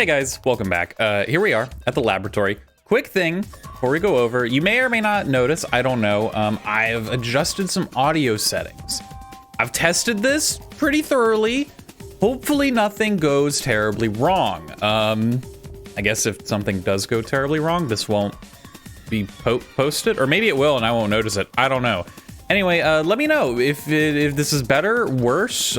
Hey guys, welcome back. Here we are at the laboratory. Quick thing before we go over, you may or may not notice, I don't know, I've adjusted some audio settings. I've tested this pretty thoroughly. Hopefully nothing goes terribly wrong. I guess if something does go terribly wrong, this won't be posted, or maybe it will and I won't notice it. I don't know. Anyway, let me know if this is better, worse.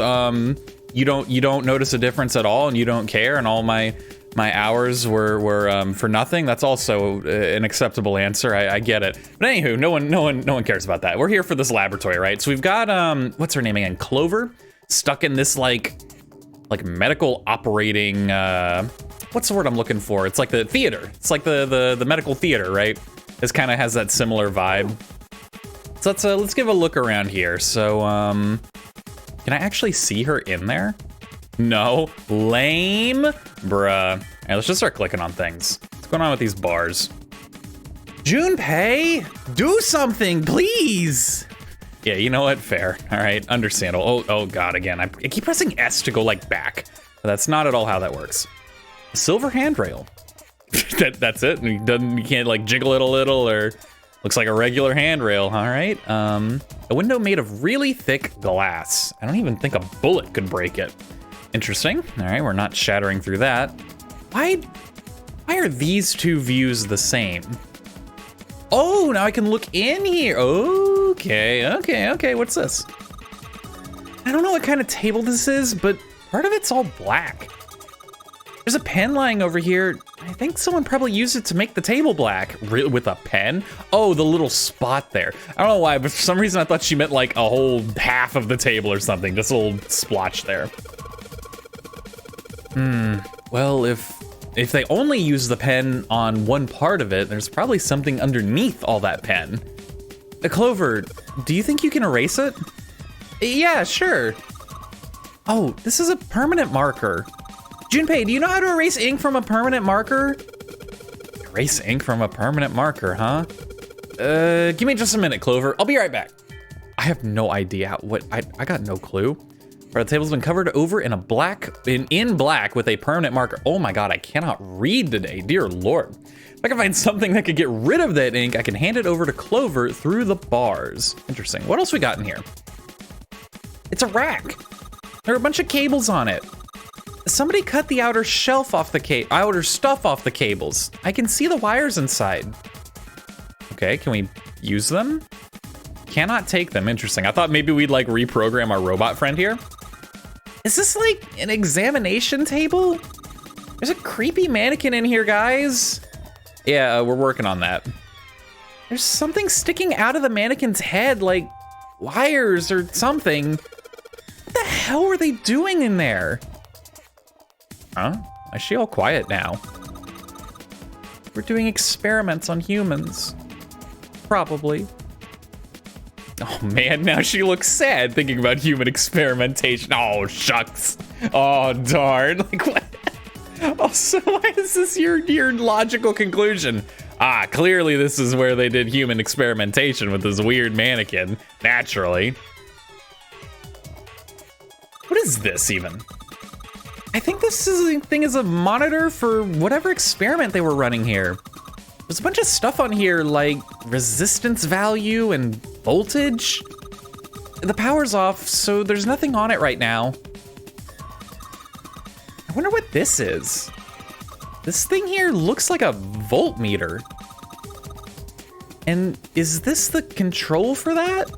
You don't notice a difference at all, and you don't care, and all my hours were for nothing. That's also an acceptable answer. I get it. But anywho, no one cares about that. We're here for this laboratory, right? So we've got what's her name again? Clover, stuck in this like medical operating. What's the word I'm looking for? It's like the theater. It's like the medical theater, right? This kind of has that similar vibe. So let's give a look around here. So can I actually see her in there? No, lame, bruh. All right, let's just start clicking on things. What's going on with these bars? Junpei, do something, please. Yeah, you know what? Fair. All right, understandable. Oh God, again. I keep pressing S to go like back. But that's not at all how that works. A silver handrail. That's it. You can't like jiggle it a little, or looks like a regular handrail. All right. A window made of really thick glass. I don't even think a bullet could break it. Interesting. All right, we're not shattering through that. Why are these two views the same? Oh, now I can look in here. Okay. What's this? I don't know what kind of table this is, but part of it's all black. There's a pen lying over here. I think someone probably used it to make the table black. With a pen? Oh, the little spot there. I don't know why, but for some reason I thought she meant like a whole half of the table or something. Just a little splotch there. Well, if they only use the pen on one part of it, there's probably something underneath all that pen. Clover, do you think you can erase it? Yeah, sure. Oh, this is a permanent marker. Junpei, do you know how to erase ink from a permanent marker? Erase ink from a permanent marker, huh? Give me just a minute, Clover. I'll be right back. I have no idea I got no clue. The table's been covered over in black with a permanent marker. Oh my God, I cannot read today, dear Lord. If I can find something that could get rid of that ink, I can hand it over to Clover through the bars. Interesting. What else we got in here? It's a rack. There are a bunch of cables on it. Somebody cut the outer shelf off outer stuff off the cables. I can see the wires inside. Okay, can we use them? Cannot take them. Interesting. I thought maybe we'd like reprogram our robot friend here. Is this like an examination table? There's a creepy mannequin in here, guys. Yeah, we're working on that. There's something sticking out of the mannequin's head, like wires or something. What the hell were they doing in there? Huh? Is she all quiet now? We're doing experiments on humans. Probably. Oh man, now she looks sad thinking about human experimentation. Oh, shucks. Oh, darn. Like, what? Oh, so why is this your logical conclusion? Ah, clearly this is where they did human experimentation with this weird mannequin. Naturally. What is this even? I think this thing is a monitor for whatever experiment they were running here. There's a bunch of stuff on here like resistance value and voltage. The power's off, so there's nothing on it right now. I wonder what this is. This thing here looks like a voltmeter. And is this the control for that?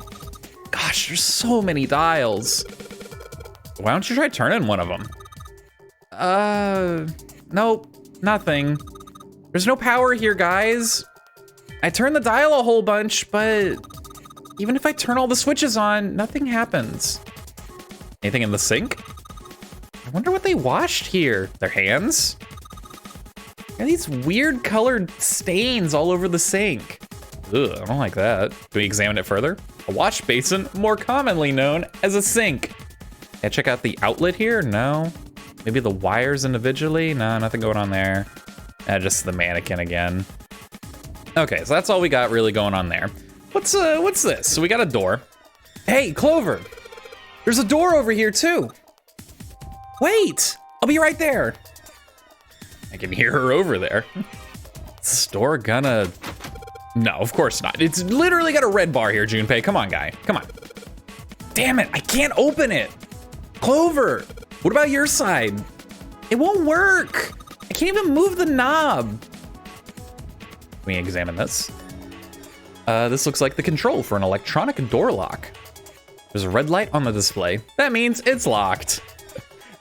Gosh, there's so many dials. Why don't you try turning one of them? Nope, nothing. There's no power here, guys. I turned the dial a whole bunch, but even if I turn all the switches on, nothing happens. Anything in the sink? I wonder what they washed here. Their hands? There are these weird colored stains all over the sink. Ugh, I don't like that. Can we examine it further? A wash basin, more commonly known as a sink. Yeah, check out the outlet here. No. Maybe the wires individually? No, nothing going on there. Just the mannequin again. Okay, so that's all we got really going on there. What's this? So we got a door. Hey, Clover, there's a door over here too. Wait, I'll be right there. I can hear her over there. Store gonna... No, of course not. It's literally got a red bar here, Junpei. Come on, guy. Come on. Damn it, I can't open it. Clover, what about your side? It won't work. I can't even move the knob. Let me examine this. This looks like the control for an electronic door lock. There's a red light on the display. That means it's locked.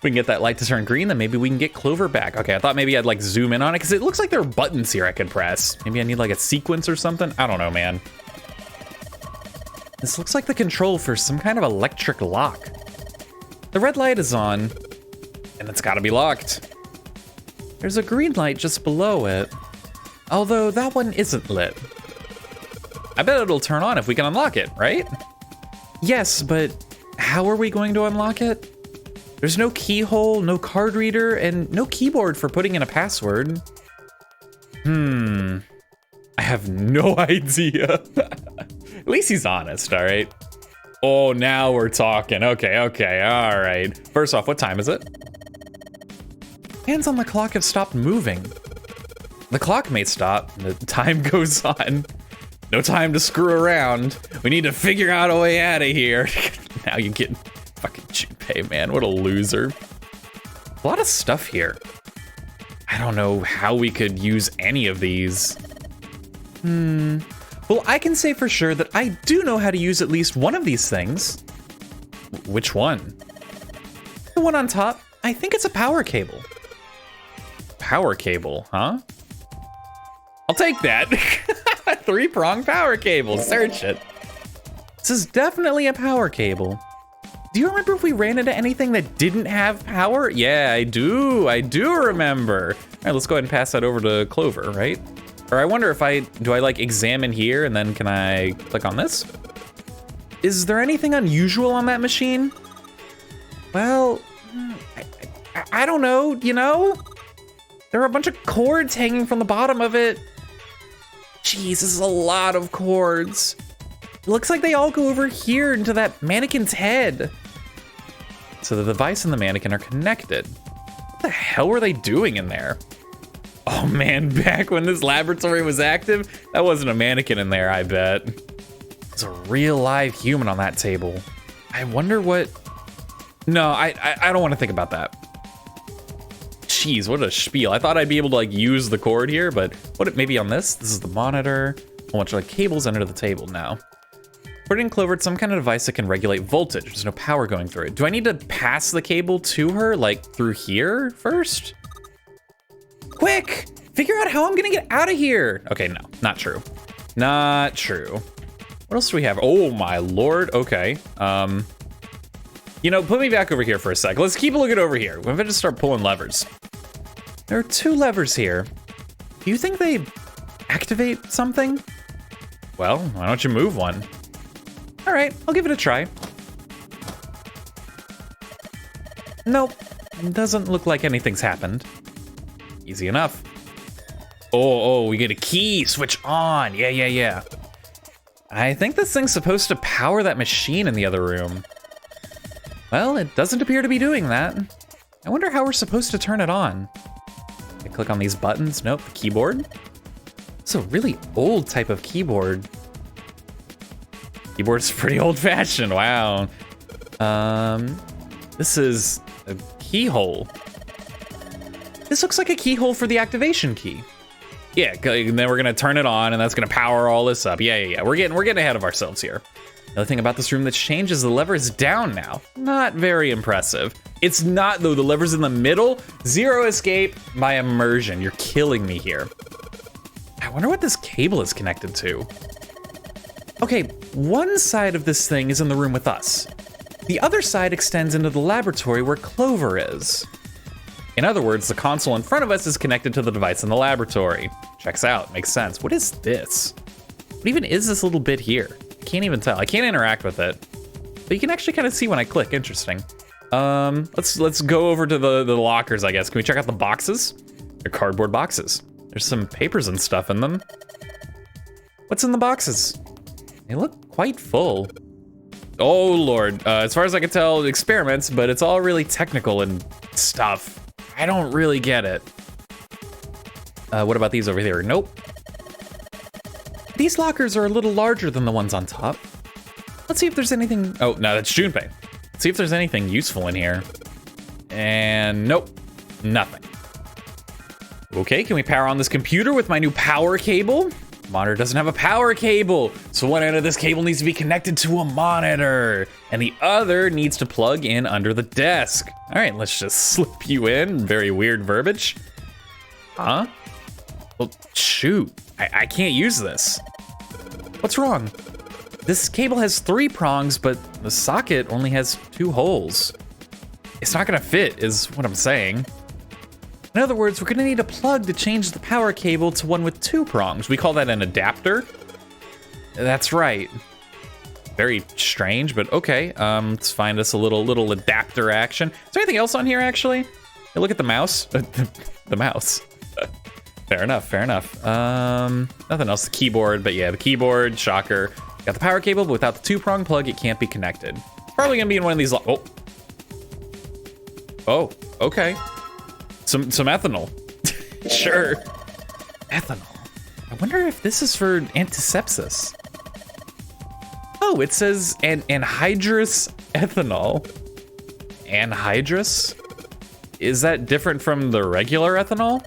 We can get that light to turn green, then maybe we can get Clover back. Okay, I thought maybe I'd like zoom in on it because it looks like there are buttons here I could press. Maybe I need like a sequence or something. I don't know, man. This looks like the control for some kind of electric lock. The red light is on, and it's gotta be locked. There's a green light just below it, although that one isn't lit. I bet it'll turn on if we can unlock it, right? Yes, but how are we going to unlock it? There's no keyhole, no card reader, and no keyboard for putting in a password. I have no idea. At least he's honest, all right? Oh, now we're talking. Okay, all right. First off, what time is it? Hands on the clock have stopped moving. The clock may stop, the time goes on. No time to screw around. We need to figure out a way out of here. Now you get fucking Junpei, man. What a loser. A lot of stuff here. I don't know how we could use any of these. Well, I can say for sure that I do know how to use at least one of these things. Which one? The one on top. I think it's a power cable. Power cable, huh? I'll take that. 3-prong power cable, search it. This is definitely a power cable. Do you remember if we ran into anything that didn't have power? Yeah, I do remember. All right, let's go ahead and pass that over to Clover, right? Or I wonder if do I like examine here and then can I click on this? Is there anything unusual on that machine? Well, I don't know, you know? There are a bunch of cords hanging from the bottom of it. Jeez, this is a lot of cords. It looks like they all go over here into that mannequin's head. So the device and the mannequin are connected. What the hell were they doing in there? Oh man, back when this laboratory was active, that wasn't a mannequin in there, I bet. There's a real live human on that table. I wonder what... No, I don't want to think about that. Jeez, what a spiel. I thought I'd be able to like use the cord here, but what, maybe on this? This is the monitor. A bunch of like cables under the table now. Put in Clover, it's some kind of device that can regulate voltage. There's no power going through it. Do I need to pass the cable to her, like through here first? Quick, figure out how I'm gonna get out of here. Okay, no, not true. Not true. What else do we have? Oh my Lord, okay. You know, put me back over here for a sec. Let's keep looking over here. We're gonna just start pulling levers. There are 2 levers here. Do you think they activate something? Well, why don't you move one? All right, I'll give it a try. Nope, it doesn't look like anything's happened. Easy enough. Oh, we get a key, switch on. Yeah. I think this thing's supposed to power that machine in the other room. Well, it doesn't appear to be doing that. I wonder how we're supposed to turn it on. I click on these buttons. Nope, the keyboard. It's a really old type of keyboard. Keyboard's pretty old-fashioned, wow. This is a keyhole. This looks like a keyhole for the activation key. Yeah, and then we're gonna turn it on and that's gonna power all this up. Yeah. We're getting ahead of ourselves here. Another thing about this room that's changed is the lever is down now. Not very impressive. It's not though, the lever's in the middle. Zero escape by immersion. You're killing me here. I wonder what this cable is connected to. Okay, one side of this thing is in the room with us. The other side extends into the laboratory where Clover is. In other words, the console in front of us is connected to the device in the laboratory. Checks out, makes sense. What is this? What even is this little bit here? I can't even tell. I can't interact with it. But you can actually kind of see when I click, interesting. Let's go over to the lockers, I guess. Can we check out the boxes? They're cardboard boxes. There's some papers and stuff in them. What's in the boxes? They look quite full. Oh Lord, as far as I can tell, experiments, but it's all really technical and stuff. I don't really get it. What about these over here? Nope. These lockers are a little larger than the ones on top. Let's see if there's anything. Oh, no, that's Junpei. Let's see if there's anything useful in here. And nope, nothing. Okay, can we power on this computer with my new power cable? Monitor doesn't have a power cable, so one end of this cable needs to be connected to a monitor, and the other needs to plug in under the desk. All right, let's just slip you in. Very weird verbiage. Huh? Well, shoot, I can't use this. What's wrong? This cable has 3 prongs, but the socket only has 2 holes. It's not gonna fit, is what I'm saying. In other words, we're gonna need a plug to change the power cable to one with 2 prongs. We call that an adapter. That's right. Very strange, but okay. Let's find us a little adapter action. Is there anything else on here, actually? Hey, look at the mouse. The mouse. Fair enough, fair enough. Nothing else. The keyboard, but yeah, the keyboard, shocker. Got the power cable, but without the 2-prong plug, it can't be connected. Probably gonna be in one of these. Oh, okay. Some ethanol. Sure. Ethanol. I wonder if this is for antisepsis. Oh, it says anhydrous ethanol. Anhydrous? Is that different from the regular ethanol?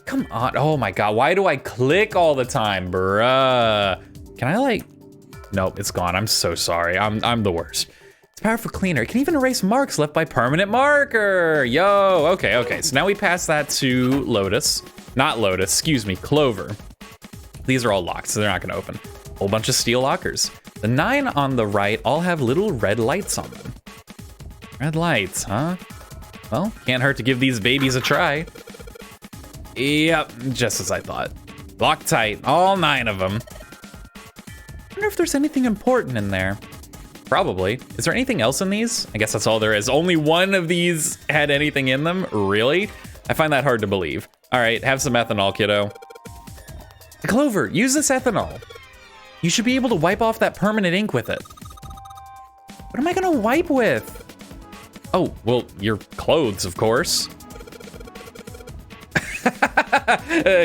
Come on. Oh my God. Why do I click all the time, bruh? Can I like? Nope, it's gone. I'm so sorry. I'm the worst. It's powerful cleaner. It can even erase marks left by permanent marker. Yo, okay. So now we pass that to Lotus. Not Lotus, excuse me, Clover. These are all locked, so they're not gonna open. Whole bunch of steel lockers. The 9 on the right all have little red lights on them. Red lights, huh? Well, can't hurt to give these babies a try. Yep, just as I thought. Locked tight, all 9 of them. I wonder if there's anything important in there. Probably. Is there anything else in these? I guess that's all there is. Only one of these had anything in them? Really? I find that hard to believe. All right, have some ethanol, kiddo. Clover, use this ethanol. You should be able to wipe off that permanent ink with it. What am I gonna wipe with? Oh, well, your clothes, of course.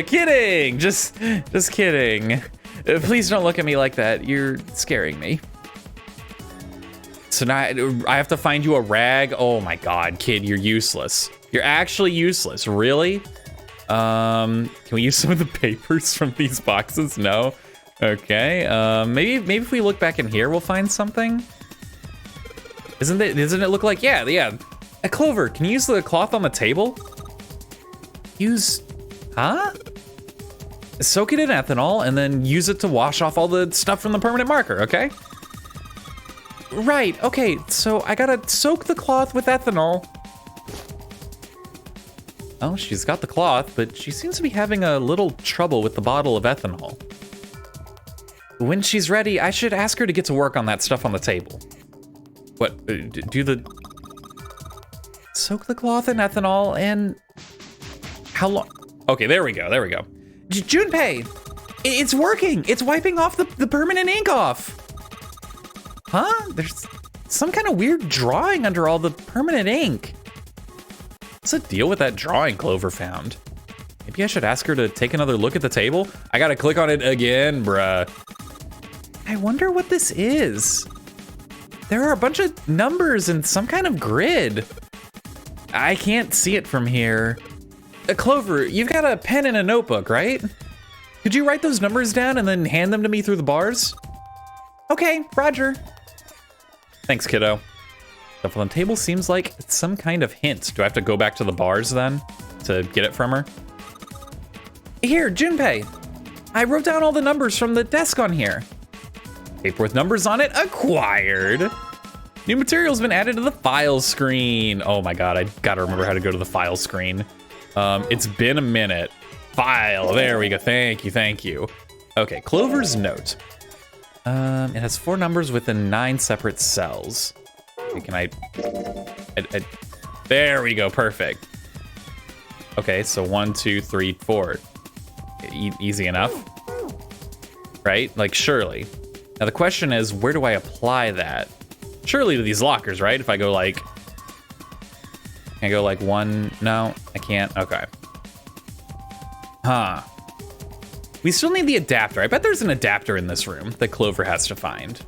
Kidding, just kidding. Please don't look at me like that. You're scaring me. So now I have to find you a rag. Oh my God, kid, you're useless. You're actually useless, really? Can we use some of the papers from these boxes? No? Okay, maybe if we look back in here, we'll find something. Doesn't it look like, yeah. A Clover, can you use the cloth on the table? Huh? Soak it in ethanol and then use it to wash off all the stuff from the permanent marker, okay? Right, okay, so I gotta soak the cloth with ethanol. Oh, she's got the cloth, but she seems to be having a little trouble with the bottle of ethanol. When she's ready, I should ask her to get to work on that stuff on the table. What, soak the cloth in ethanol and how long? Okay, there we go. Junpei, it's working. It's wiping off the permanent ink off. Huh? There's some kind of weird drawing under all the permanent ink. What's the deal with that drawing Clover found? Maybe I should ask her to take another look at the table. I gotta click on it again, bruh. I wonder what this is. There are a bunch of numbers and some kind of grid. I can't see it from here. Clover, you've got a pen and a notebook, right? Could you write those numbers down and then hand them to me through the bars? Okay, Roger. Thanks, kiddo. Stuff on the table seems like it's some kind of hint. Do I have to go back to the bars then to get it from her? Here, Junpei. I wrote down all the numbers from the desk on here. Paper with numbers on it acquired. New material's been added to the file screen. Oh my God, I gotta remember how to go to the file screen. It's been a minute. File, there we go, thank you. Okay, Clover's note. It has 4 numbers within 9 separate cells. Okay, can I there we go, perfect. Okay, so 1, 2, 3, 4. Easy enough, right? Like, surely. Now the question is, where do I apply that? Surely to these lockers, right? If I go like, can I go like 1? No, I can't, okay. Huh. We still need the adapter. I bet there's an adapter in this room that Clover has to find.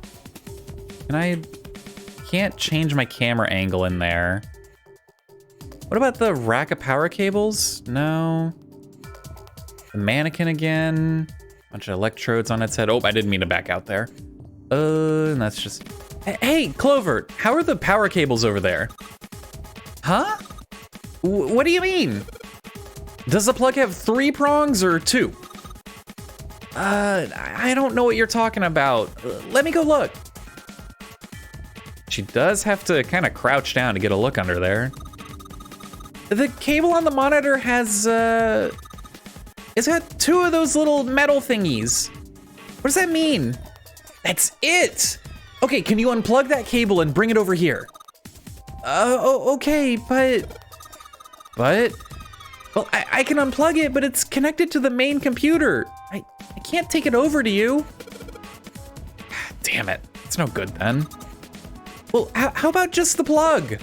Can't change my camera angle in there. What about the rack of power cables? No. The mannequin again. Bunch of electrodes on its head. Oh, I didn't mean to back out there. And that's just... Hey, Clover, how are the power cables over there? Huh? What do you mean? Does the plug have 3 prongs or 2? I don't know what you're talking about. Let me go look. She does have to kind of crouch down to get a look under there. The cable on the monitor has, it's got 2 of those little metal thingies. What does that mean? That's it. Okay, can you unplug that cable and bring it over here? Okay, but, well, I can unplug it, but it's connected to the main computer. I can't take it over to you. Damn it, it's no good then. Well, how about just the plug?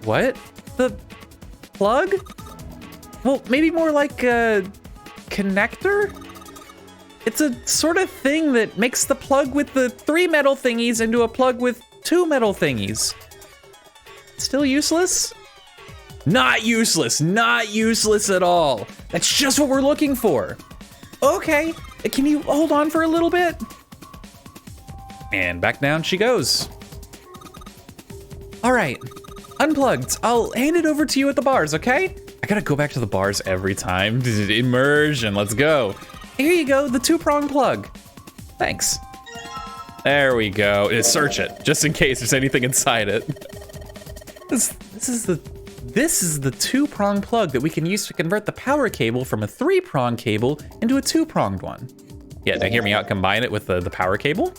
What? The plug? Well, maybe more like a connector? It's a sort of thing that makes the plug with the 3 metal thingies into a plug with 2 metal thingies. Still useless? Not useless, not useless at all. That's just what we're looking for. Okay, can you hold on for a little bit? And back down she goes. All right, unplugged. I'll hand it over to you at the bars, okay? I gotta go back to the bars every time. Immersion, let's go. Here you go, the 2-prong plug. Thanks. There we go. Search it, just in case there's anything inside it. This is the 2-prong plug that we can use to convert the power cable from a 3-prong cable into a 2-pronged one. Yeah, now hear me out, combine it with the power cable.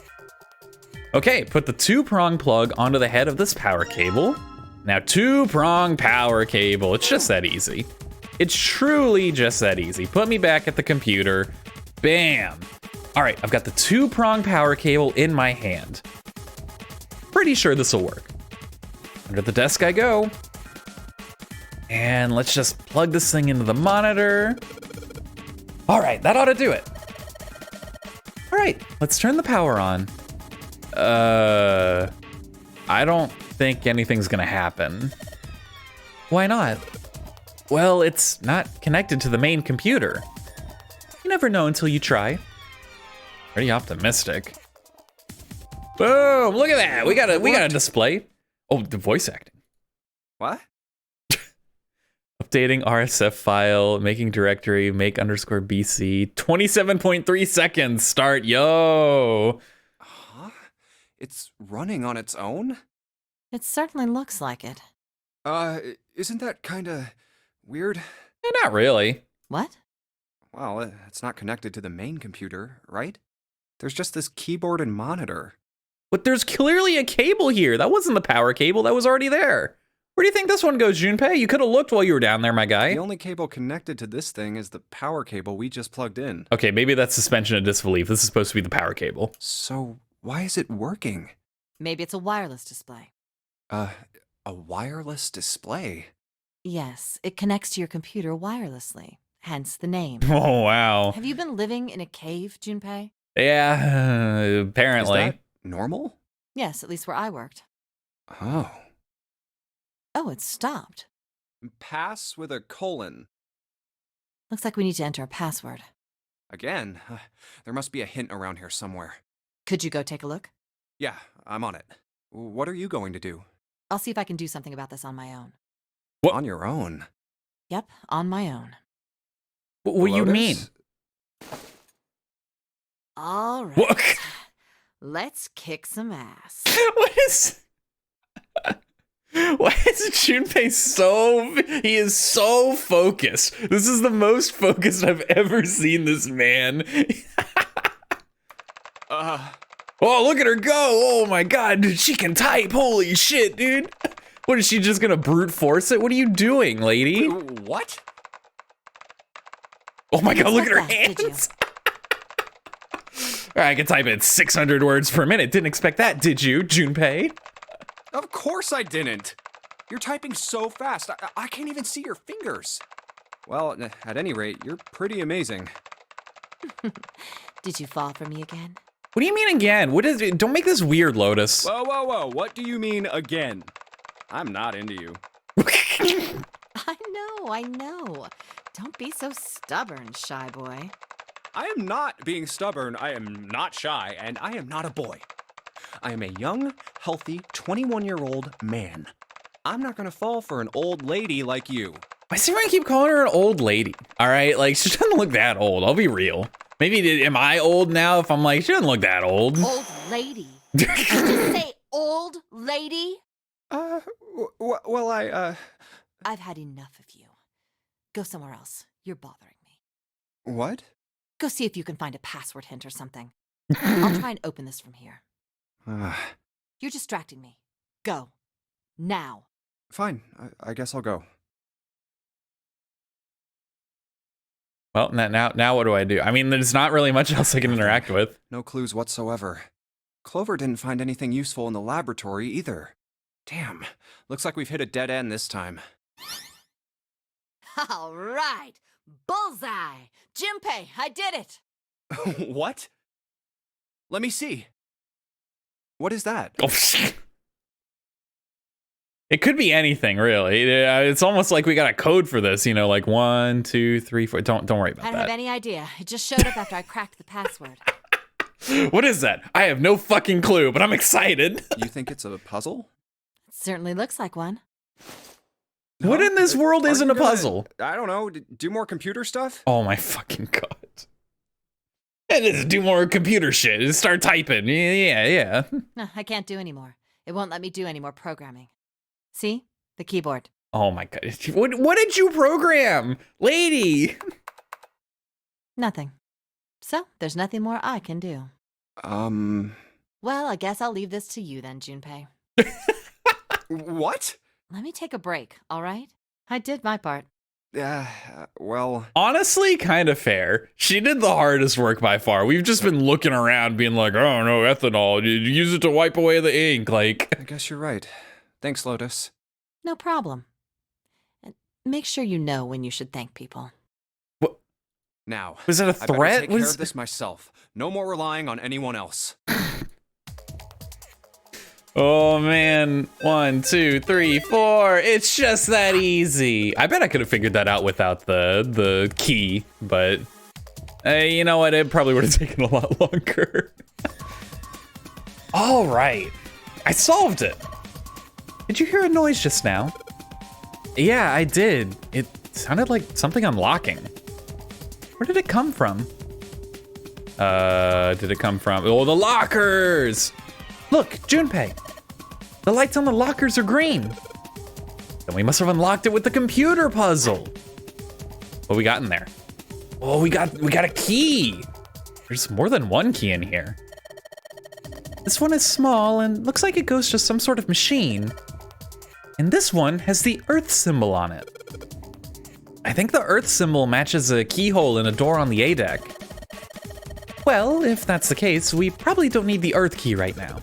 Okay, put the 2-prong plug onto the head of this power cable. Now 2-prong power cable, it's just that easy. It's truly just that easy. Put me back at the computer, bam. All right, I've got the 2-prong power cable in my hand. Pretty sure this will work. Under the desk I go. And let's just plug this thing into the monitor. All right, that ought to do it. All right, let's turn the power on. I don't think anything's gonna happen. Why not? Well, it's not connected to the main computer. You never know until you try. Pretty optimistic. Boom, look at that. We got a display. Oh, the voice acting. What? Updating RSF file, making directory, make_BC, 27.3 seconds, start, yo. Huh? It's running on its own? It certainly looks like it. Isn't that kinda weird? Not really. What? Well, it's not connected to the main computer, right? There's just this keyboard and monitor. But there's clearly a cable here. That wasn't the power cable, that was already there. Where do you think this one goes, Junpei? You could have looked while you were down there, my guy. The only cable connected to this thing is the power cable we just plugged in. Okay, maybe that's suspension of disbelief. This is supposed to be the power cable. So, why is it working? Maybe it's a wireless display. A wireless display? Yes, it connects to your computer wirelessly, hence the name. Oh, wow. Have you been living in a cave, Junpei? Yeah, apparently. Is that normal? Yes, at least where I worked. Oh. Oh, it stopped. Pass with a colon. Looks like we need to enter a password. Again? There must be a hint around here somewhere. Could you go take a look? Yeah, I'm on it. What are you going to do? I'll see if I can do something about this on my own. What? On your own? Yep, on my own. What do you mean? Lotus? All right. What? Let's kick some ass. What is... Why is Junpei so... He is so focused. This is the most focused I've ever seen this man. Oh, look at her go. Oh my God, dude, she can type. Holy shit, dude. What, is she just gonna brute force it? What are you doing, lady? What? Oh my God, look at her Did you? hands. All right, I can type at 600 words per minute. Didn't expect that, did you, Junpei? Of course I didn't. You're typing so fast. I can't even see your fingers. Well, at any rate, you're pretty amazing. Did you fall for me again? What do you mean again? What is it? Don't make this weird, Lotus. Whoa, whoa, whoa. What do you mean again? I'm not into you. I know. Don't be so stubborn, shy boy. I am not being stubborn. I am not shy, and I am not a boy. I am a young, healthy, 21-year-old man. I'm not gonna fall for an old lady like you. Why does everyone keep calling her an old lady? All right, like, she doesn't look that old. I'll be real. Maybe, am I old now if I'm like, she doesn't look that old? Old lady? Did you just say old lady? Well, I've had enough of you. Go somewhere else. You're bothering me. What? Go see if you can find a password hint or something. I'll try and open this from here. You're distracting me. Go. Now. Fine. I guess I'll go. Well, now what do I do? I mean, there's not really much else I can interact with. No clues whatsoever. Clover didn't find anything useful in the laboratory either. Damn. Looks like we've hit a dead end this time. All right. Bullseye. Junpei, I did it. What? Let me see. What is that? Oh, it could be anything, really. It's almost like we got a code for this, you know, like 1, 2, 3, 4. Don't worry about that. I don't have any idea. It just showed up after I cracked the password. What is that? I have no fucking clue, but I'm excited. You think it's a puzzle? It certainly looks like one. What in this world Are isn't you a gonna, puzzle? I don't know. Do more computer stuff? Oh my fucking god. And just do more computer shit. Just start typing. Yeah. No, I can't do anymore. It won't let me do any more programming. See? The keyboard. Oh my god. What did you program? Lady! Nothing. So, there's nothing more I can do. Well, I guess I'll leave this to you then, Junpei. What? Let me take a break, all right? I did my part. Well... Honestly, kind of fair. She did the hardest work by far. We've just been looking around being like, oh no, ethanol. You use it to wipe away the ink. Like, I guess you're right. Thanks, Lotus. No problem. And make sure you know when you should thank people. what? Now, Was that a I better threat? take care of this myself. No more relying on anyone else. Oh man, 1, 2, 3, 4. It's just that easy. I bet I could have figured that out without the key, but you know what? It probably would have taken a lot longer. All right, I solved it. Did you hear a noise just now? Yeah, I did. It sounded like something unlocking. Where did it come from? Did it come from? Oh, the lockers! Look, Junpei. The lights on the lockers are green. Then we must have unlocked it with the computer puzzle. What we got in there? Oh, we got a key. There's more than one key in here. This one is small and looks like it goes to some sort of machine. And this one has the Earth symbol on it. I think the Earth symbol matches a keyhole in a door on the A deck. Well, if that's the case, we probably don't need the Earth key right now.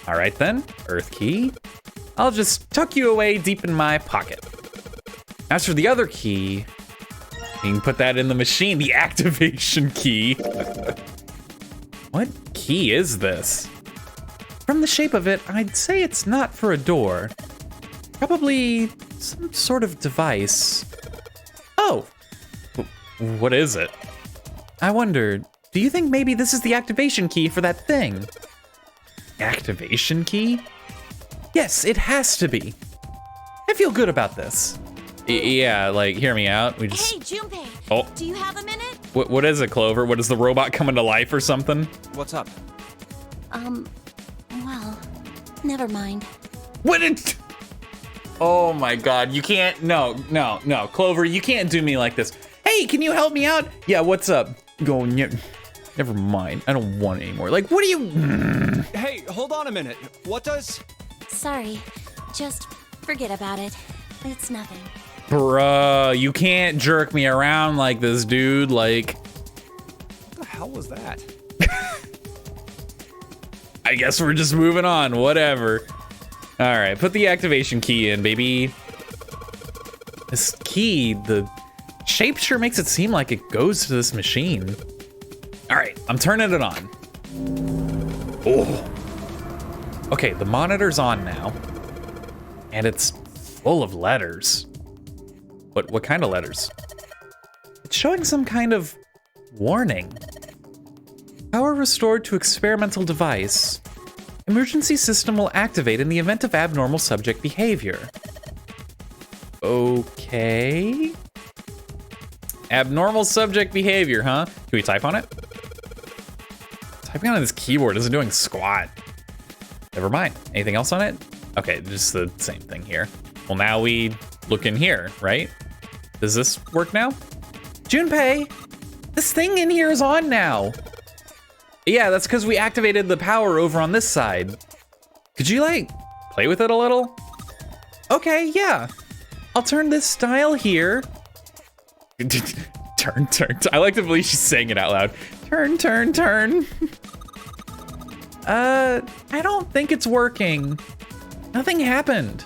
All right then, Earth key. I'll just tuck you away deep in my pocket. As for the other key, you can put that in the machine, the activation key. What key is this? From the shape of it, I'd say it's not for a door. Probably some sort of device. Oh, what is it? I wondered, do you think maybe this is the activation key for that thing? Activation key? Yes, it has to be. I feel good about this. Yeah, like, hear me out. We just... Hey, Junpei! Oh. Do you have a minute? What is it, Clover? What, is the robot coming to life or something? What's up? Well, never mind. What did... Oh my god, you can't... No, Clover, you can't do me like this. Hey, can you help me out? Yeah, what's up? Go, never mind. I don't want it anymore. Like, what do you... Hey, hold on a minute. What does... Sorry. Just forget about it. It's nothing. Bruh, you can't jerk me around like this, dude. Like... What the hell was that? I guess we're just moving on, whatever. All right, put the activation key in, baby. This key, shape sure makes it seem like it goes to this machine. All right, I'm turning it on. Oh. Okay, the monitor's on now. And it's full of letters. What kind of letters? It's showing some kind of warning. Power restored to experimental device. Emergency system will activate in the event of abnormal subject behavior. Okay. Abnormal subject behavior, huh? Can we type on it? Typing on this keyboard isn't doing squat. Never mind. Anything else on it? Okay, just the same thing here. Well, now we look in here, right? Does this work now? Junpei, this thing in here is on now. Yeah, that's because we activated the power over on this side. Could you, like, play with it a little? Okay, yeah. I'll turn this dial here. Turn. I like to believe she's saying it out loud. Turn. I don't think it's working. Nothing happened.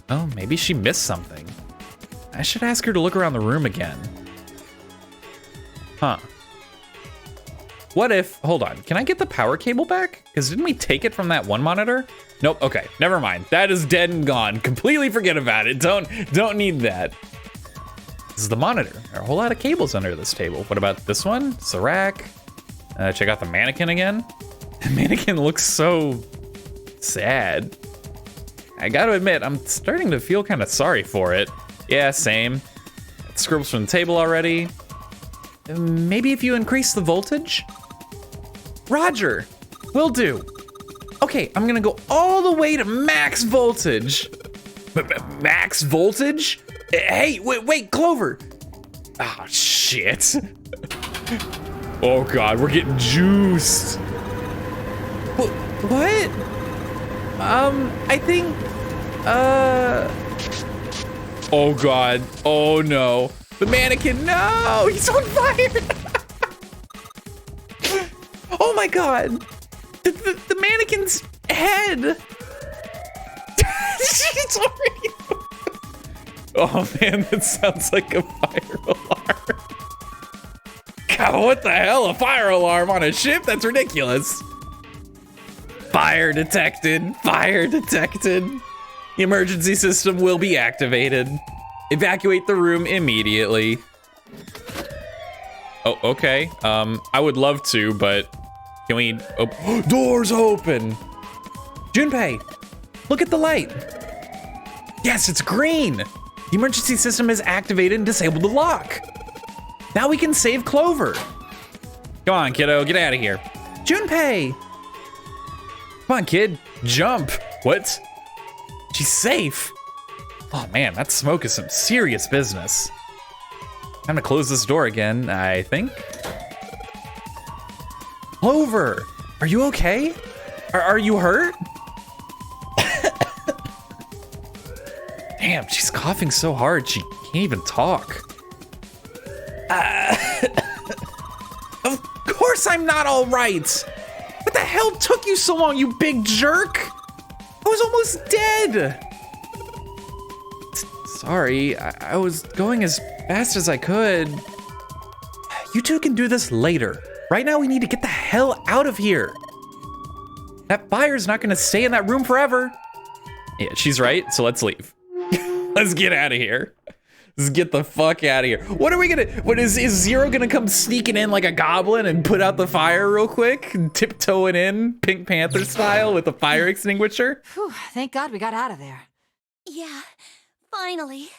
Oh, maybe she missed something. I should ask her to look around the room again. Huh. What if, hold on, can I get the power cable back? Because didn't we take it from that one monitor? Nope, okay, never mind. That is dead and gone. Completely forget about it. Don't need that. This is the monitor. There are a whole lot of cables under this table. What about this one? It's the rack. Check out the mannequin again. The mannequin looks so sad. I gotta admit, I'm starting to feel kind of sorry for it. Yeah, same. It scribbles from the table already. Maybe if you increase the voltage? Roger, will do. Okay, I'm gonna go all the way to max voltage. Max voltage? Hey, wait, Clover. Oh, shit. Oh God, we're getting juiced. What? I think, oh God, oh no. The mannequin, no, he's on fire. Oh my God, the mannequin's head. She's already. Oh man, that sounds like a fire alarm. God, what the hell, a fire alarm on a ship? That's ridiculous. Fire detected, fire detected. The emergency system will be activated. Evacuate the room immediately. Oh, okay. I would love to, but can we, oh, doors open. Junpei, look at the light. Yes, it's green. The emergency system is activated and disabled the lock. Now we can save Clover. Come on, kiddo, get out of here. Junpei. Come on, kid, jump. What? She's safe. Oh man, that smoke is some serious business. Time to close this door again, I think. Clover, are you okay? Are you hurt? Damn, she's coughing so hard she can't even talk. Of course I'm not all right. What the hell took you so long, you big jerk? I was almost dead. Sorry, I was going as fast as I could. You two can do this later. Right now we need to get the hell out of here. That fire's not gonna stay in that room forever. Yeah, she's right, so let's leave. Let's get out of here. Let's get the fuck out of here. What are we gonna, what is Zero gonna come sneaking in like a goblin and put out the fire real quick? Tiptoeing in, Pink Panther style with a fire extinguisher? Whew, thank God we got out of there. Yeah, finally.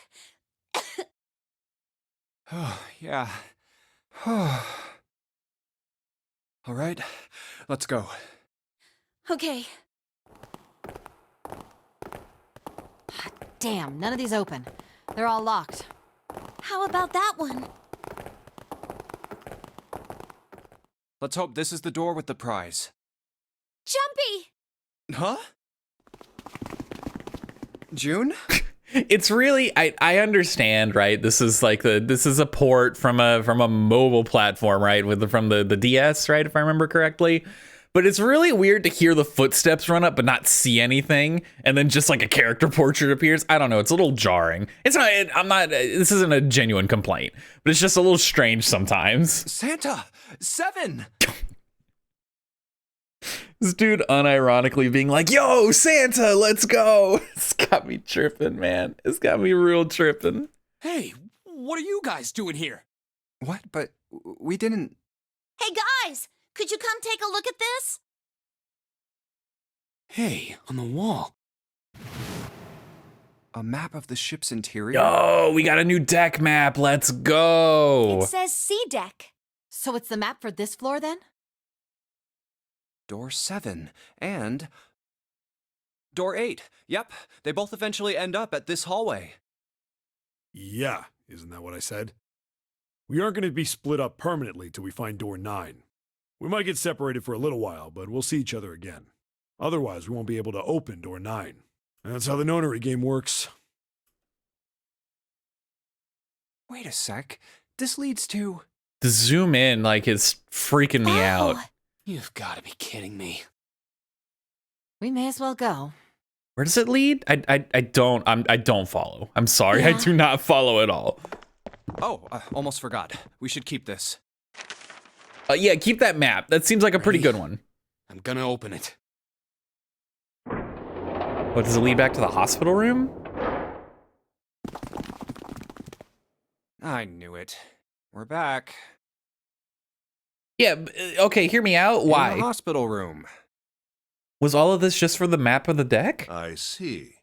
Oh, yeah. All right, let's go. Okay. Damn, none of these open. They're all locked. How about that one? Let's hope this is the door with the prize. Jumpy! Huh? June? It's really, I understand, right? This is like this is a port from a mobile platform, right? From the DS, right? If I remember correctly. but it's really weird to hear the footsteps run up but not see anything, and then just like a character portrait appears. I don't know, it's a little jarring. It's not, this isn't a genuine complaint, but it's just a little strange sometimes. Santa! 7! This dude unironically being like, yo, Santa, let's go. It's got me tripping, man. It's got me real tripping. Hey, what are you guys doing here? What? But we didn't... Hey guys, could you come take a look at this? Hey, on the wall. A map of the ship's interior? Yo, we got a new deck map. Let's go. It says C deck. So it's the map for this floor then? Door 7 and door 8. Yep, they both eventually end up at this hallway. Yeah, isn't that what I said? We aren't going to be split up permanently till we find door 9. We might get separated for a little while, but we'll see each other again. Otherwise, we won't be able to open door 9. That's how the Nonary game works. Wait a sec. This leads to... The zoom in like is freaking me out. You've got to be kidding me. We may as well go. Where does it lead? I don't follow. I'm sorry, I Yeah. do not follow at all. Oh, almost forgot. We should keep this. Yeah, keep that map. That seems like a pretty good one. I'm gonna open it. What, does it lead back to the hospital room? I knew it. We're back. Yeah, okay, hear me out. In the Why? hospital room. Was all of this just for the map of the deck? I see.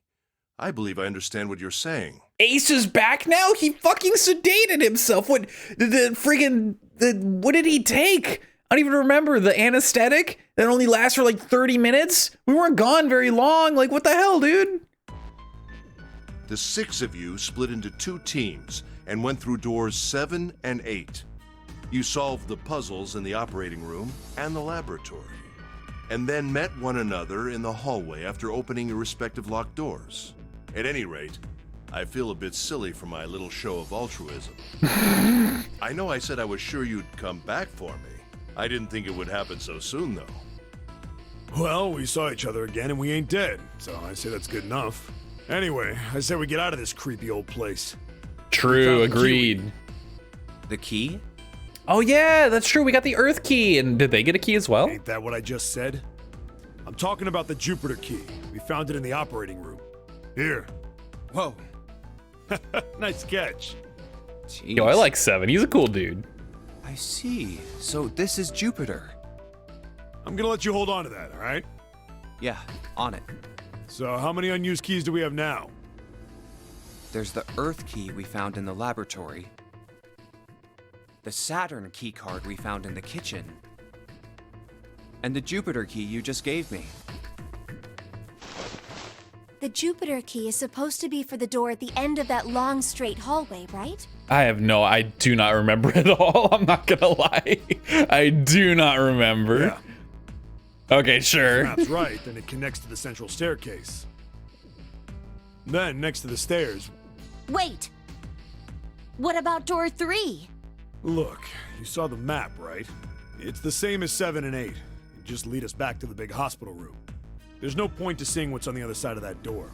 I believe I understand what you're saying. Ace is back now? He fucking sedated himself. What, what did he take? I don't even remember. The anesthetic that only lasts for like 30 minutes? We weren't gone very long. Like, what the hell, dude? The 6 of you split into 2 teams and went through doors 7 and 8. You solved the puzzles in the operating room and the laboratory, and then met one another in the hallway after opening your respective locked doors. At any rate, I feel a bit silly for my little show of altruism. I know I said I was sure you'd come back for me. I didn't think it would happen so soon, though. Well, we saw each other again and we ain't dead, so I say that's good enough. Anyway, I say we get out of this creepy old place. True, We found the key. agreed. The key? Oh yeah, that's true. We got the Earth key, and did they get a key as well? Ain't that what I just said? I'm talking about the Jupiter key. We found it in the operating room. Here. Whoa. Nice catch. Jeez. Yo, I like 7. He's a cool dude. I see. So this is Jupiter. I'm gonna let you hold on to that, all right? Yeah, on it. So how many unused keys do we have now? There's the Earth key we found in the laboratory. The Saturn key card we found in the kitchen. And the Jupiter key you just gave me. The Jupiter key is supposed to be for the door at the end of that long straight hallway, right? I do not remember at all. I'm not gonna lie. I do not remember. Yeah. Okay, sure. Map's right, then it connects to the central staircase. Then, next to the stairs, Wait! What about door 3? look, you saw the map, right? It's the same as 7 and 8. It just lead us back to the big hospital room. There's no point to seeing what's on the other side of that door.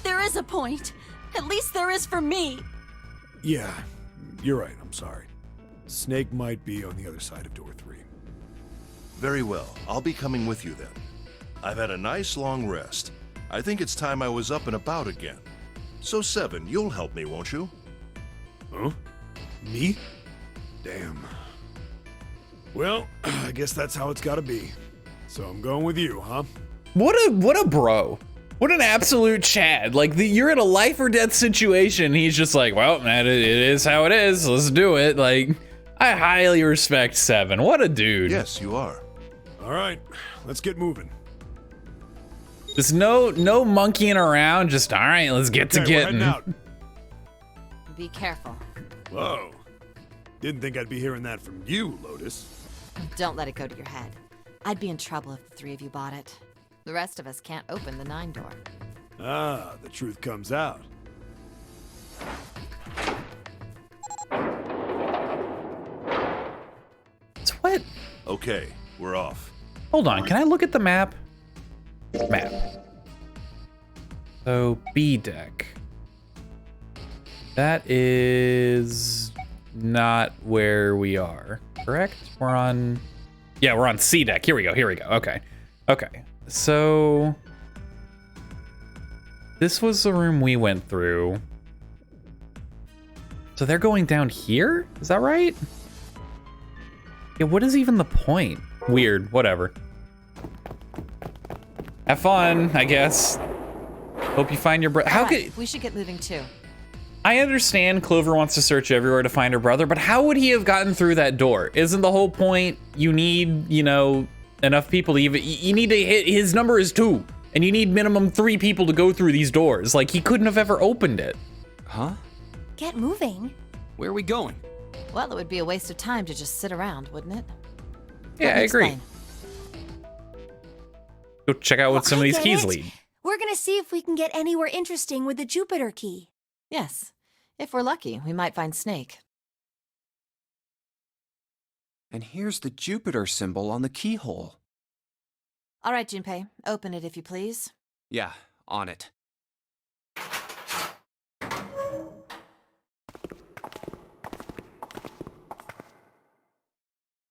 There is a point. At least there is for me. Yeah, you're right, I'm sorry. Snake might be on the other side of door 3. Very well, I'll be coming with you then. I've had a nice long rest. I think it's time I was up and about again. So 7, you'll help me, won't you? Huh? Me? Damn. Well, I guess that's how it's gotta be. So I'm going with you, huh? What a bro. What an absolute Chad. Like, you're in a life or death situation. He's just like, well, man, it is how it is. Let's do it. Like, I highly respect 7. What a dude. Yes, you are. All right, let's get moving. Just no monkeying around. Just, all right, let's get to Okay, we're getting. heading out. Be careful. Whoa. Didn't think I'd be hearing that from you, Lotus. Don't let it go to your head. I'd be in trouble if the 3 of you bought it. The rest of us can't open the 9 door. Ah, the truth comes out. What? Okay, we're off. Hold on, can I look at the map? Map. So, B deck. That is not where we are, correct? We're on... Yeah, we're on C deck. Here we go, okay. Okay, so... This was the room we went through. So they're going down here? Is that right? Yeah, what is even the point? Weird, whatever. Have fun, I guess. Hope you find your brother. How could... We should get moving too. I understand Clover wants to search everywhere to find her brother, but how would he have gotten through that door? Isn't the whole point you need, you know, enough people to even... You need to hit... His number is 2, and you need minimum 3 people to go through these doors. Like, he couldn't have ever opened it. Huh? Get moving. Where are we going? Well, it would be a waste of time to just sit around, wouldn't it? Yeah, Let me I agree. explain. Go check out what some of I these get keys it. lead. We're gonna see if we can get anywhere interesting with the Jupiter key. Yes. If we're lucky, we might find Snake. And here's the Jupiter symbol on the keyhole. All right, Junpei, open it if you please. Yeah, on it.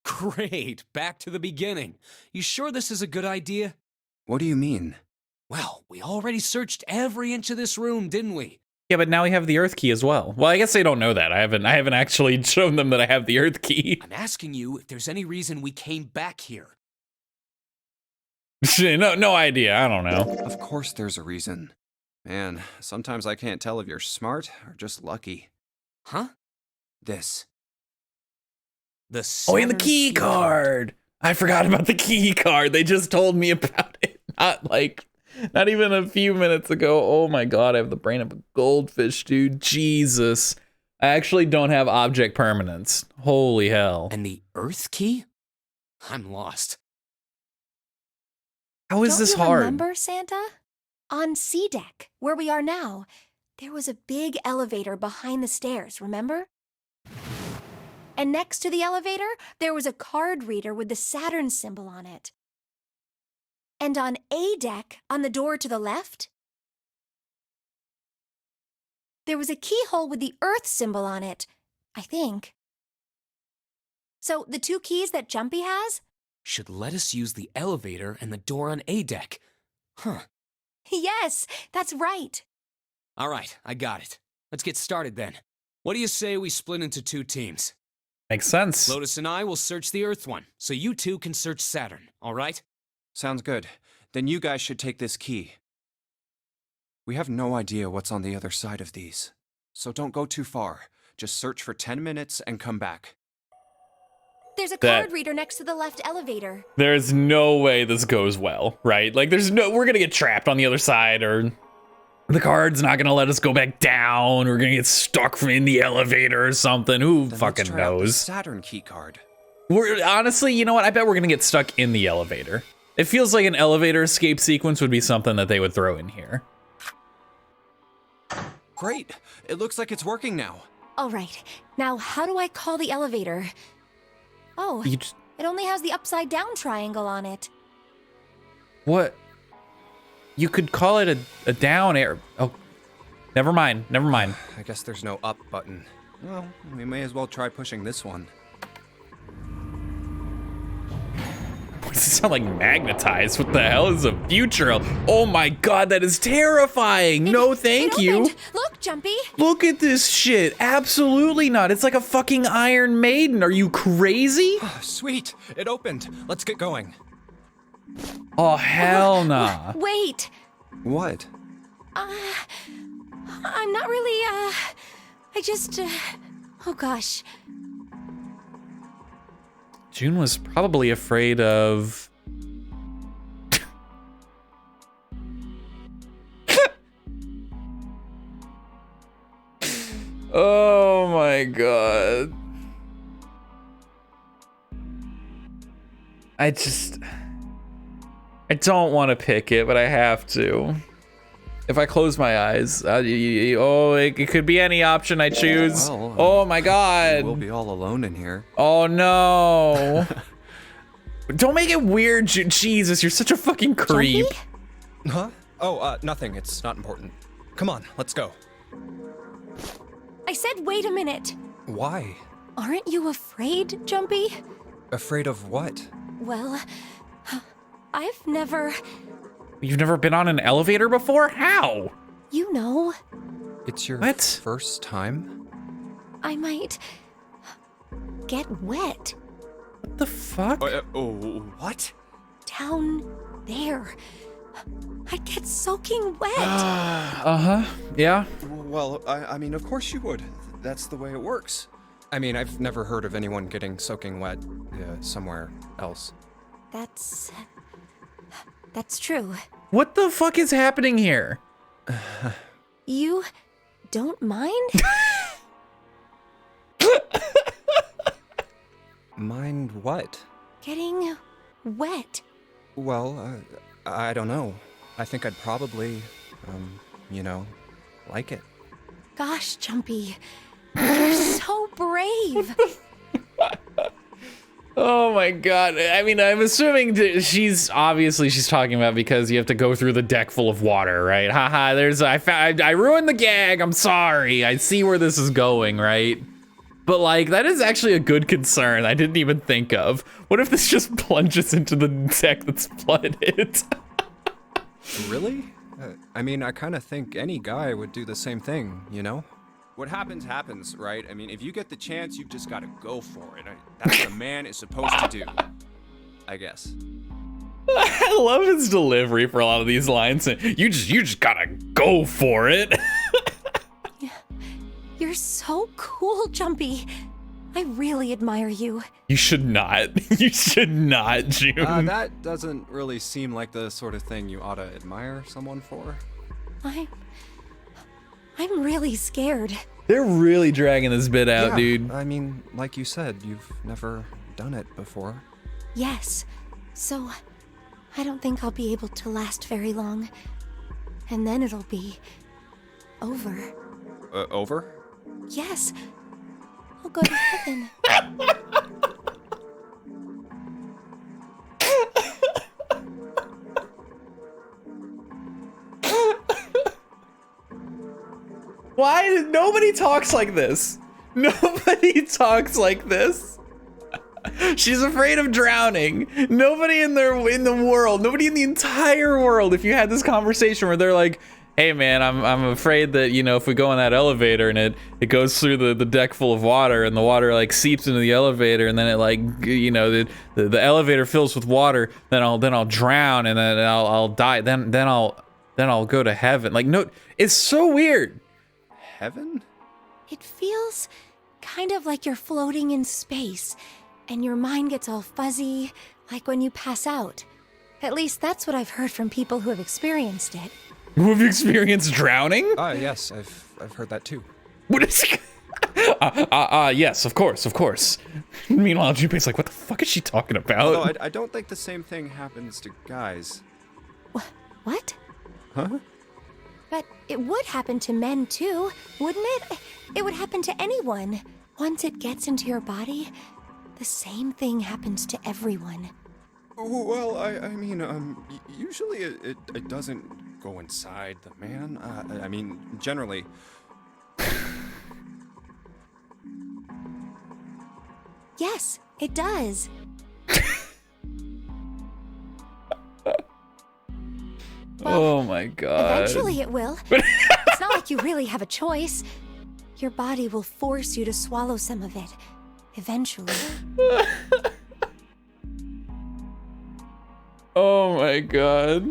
Great, back to the beginning. You sure this is a good idea? What do you mean? Well, we already searched every inch of this room, didn't we? Yeah, but now we have the Earth key as well. Well, I guess they don't know that. I haven't actually shown them that I have the Earth key. I'm asking you if there's any reason we came back here. No idea. I don't know. Of course there's a reason. Man, sometimes I can't tell if you're smart or just lucky. Huh? This. The Oh, and the Saturn key card. I forgot about the key card. They just told me about it. Not even a few minutes ago. Oh my god, I have the brain of a goldfish, dude. Jesus. I actually don't have object permanence. Holy hell. And the Earth key? I'm lost. How is Don't this you hard? remember, Santa? On C deck, where we are now, there was a big elevator behind the stairs, remember? And next to the elevator, there was a card reader with the Saturn symbol on it. And on A deck, on the door to the left, there was a keyhole with the Earth symbol on it, I think. So the 2 keys that Jumpy has? Should let us use the elevator and the door on A deck. Huh. Yes, that's right. All right, I got it. Let's get started then. What do you say we split into 2 teams? Makes sense. Lotus and I will search the Earth one, so you 2 can search Saturn, all right? Sounds good. Then you guys should take this key. We have no idea what's on the other side of these. So don't go too far. Just search for 10 minutes and come back. There's a card reader next to the left elevator. There's no way this goes well, right? Like, we're gonna get trapped on the other side, or the card's not gonna let us go back down. We're gonna get stuck in the elevator or something. Who Then fucking let's try out the knows? Saturn key card. We're honestly, you know what? I bet we're gonna get stuck in the elevator. It feels like an elevator escape sequence would be something that they would throw in here. Great! It looks like it's working now. All right, now how do I call the elevator? Oh, You just, it only has the upside down triangle on it. what? You could call it a down air. Oh, never mind. I guess there's no up button. Well, we may as well try pushing this one. Does it sound like magnetized? What the hell is the future? Oh my god, that is terrifying. No, thank It you. opened. Look, Jumpy. Look at this shit. Absolutely not. It's like a fucking Iron Maiden. Are you crazy? Sweet! It opened! Let's get going. Oh, hell nah. Wait. What? I'm not really, I just, oh gosh. June was probably afraid of... Oh my god. I don't want to pick it, but I have to. If I close my eyes, it could be any option I choose. Well, oh my god. We'll be all alone in here. Oh no. Don't make it weird, Jesus, you're such a fucking creep. Jumpy? Huh? Oh, nothing. It's not important. Come on, let's go. I said wait a minute. Why? Aren't you afraid, Jumpy? Afraid of what? Well, I've never... You've never been on an elevator before? How? You know, It's your What? first time? I might get wet What the fuck? What? down there. I'd get soaking wet. Uh-huh, yeah. Well, I mean, of course you would. That's the way it works. I mean, I've never heard of anyone getting soaking wet somewhere else. That's true. What the fuck is happening here? You don't mind? Mind what? Getting wet. Well, I don't know. I think I'd probably, like it. Gosh, Jumpy, you're so brave. Oh my god. I mean, I'm assuming she's talking about because you have to go through the deck full of water, right? Haha, I ruined the gag. I'm sorry. I see where this is going, right? But like, that is actually a good concern I didn't even think of. What if this just plunges into the deck that's flooded? Really? I mean, I kind of think any guy would do the same thing, you know? What happens, happens, right? I mean, if you get the chance, you've just got to go for it. That's what a man is supposed to do, I guess. I love his delivery for a lot of these lines. You just gotta go for it. You're so cool, Jumpy. I really admire you. You should not. You should not, June. That doesn't really seem like the sort of thing you ought to admire someone for. I'm really scared. They're really dragging this bit out, Yeah, dude. I mean, like you said, you've never done it before. Yes. So, I don't think I'll be able to last very long. And then it'll be over. Over? Yes. I'll go to heaven. Why? Nobody talks like this. Nobody talks like this. She's afraid of drowning. Nobody in the world, nobody in the entire world, if you had this conversation where they're like, hey man, I'm afraid that, if we go in that elevator and it goes through the deck full of water and the water like seeps into the elevator and then it like, the elevator fills with water, then I'll drown and then I'll die. Then I'll go to heaven. Like, no, it's so weird. Heaven? It feels kind of like you're floating in space, and your mind gets all fuzzy, like when you pass out. At least that's what I've heard from people who have experienced it. Who have experienced drowning? Yes, I've heard that too. What is? Yes, of course. Meanwhile, Junpei's like, what the fuck is she talking about? Although I don't think the same thing happens to guys. What? Huh? But it would happen to men too, wouldn't it? It would happen to anyone. Once it gets into your body, the same thing happens to everyone. Well, I mean, usually it doesn't go inside the man. I mean, generally. Yes, it does. Oh my god. Eventually it will. It's not like you really have a choice. Your body will force you to swallow some of it. Eventually. Oh my god.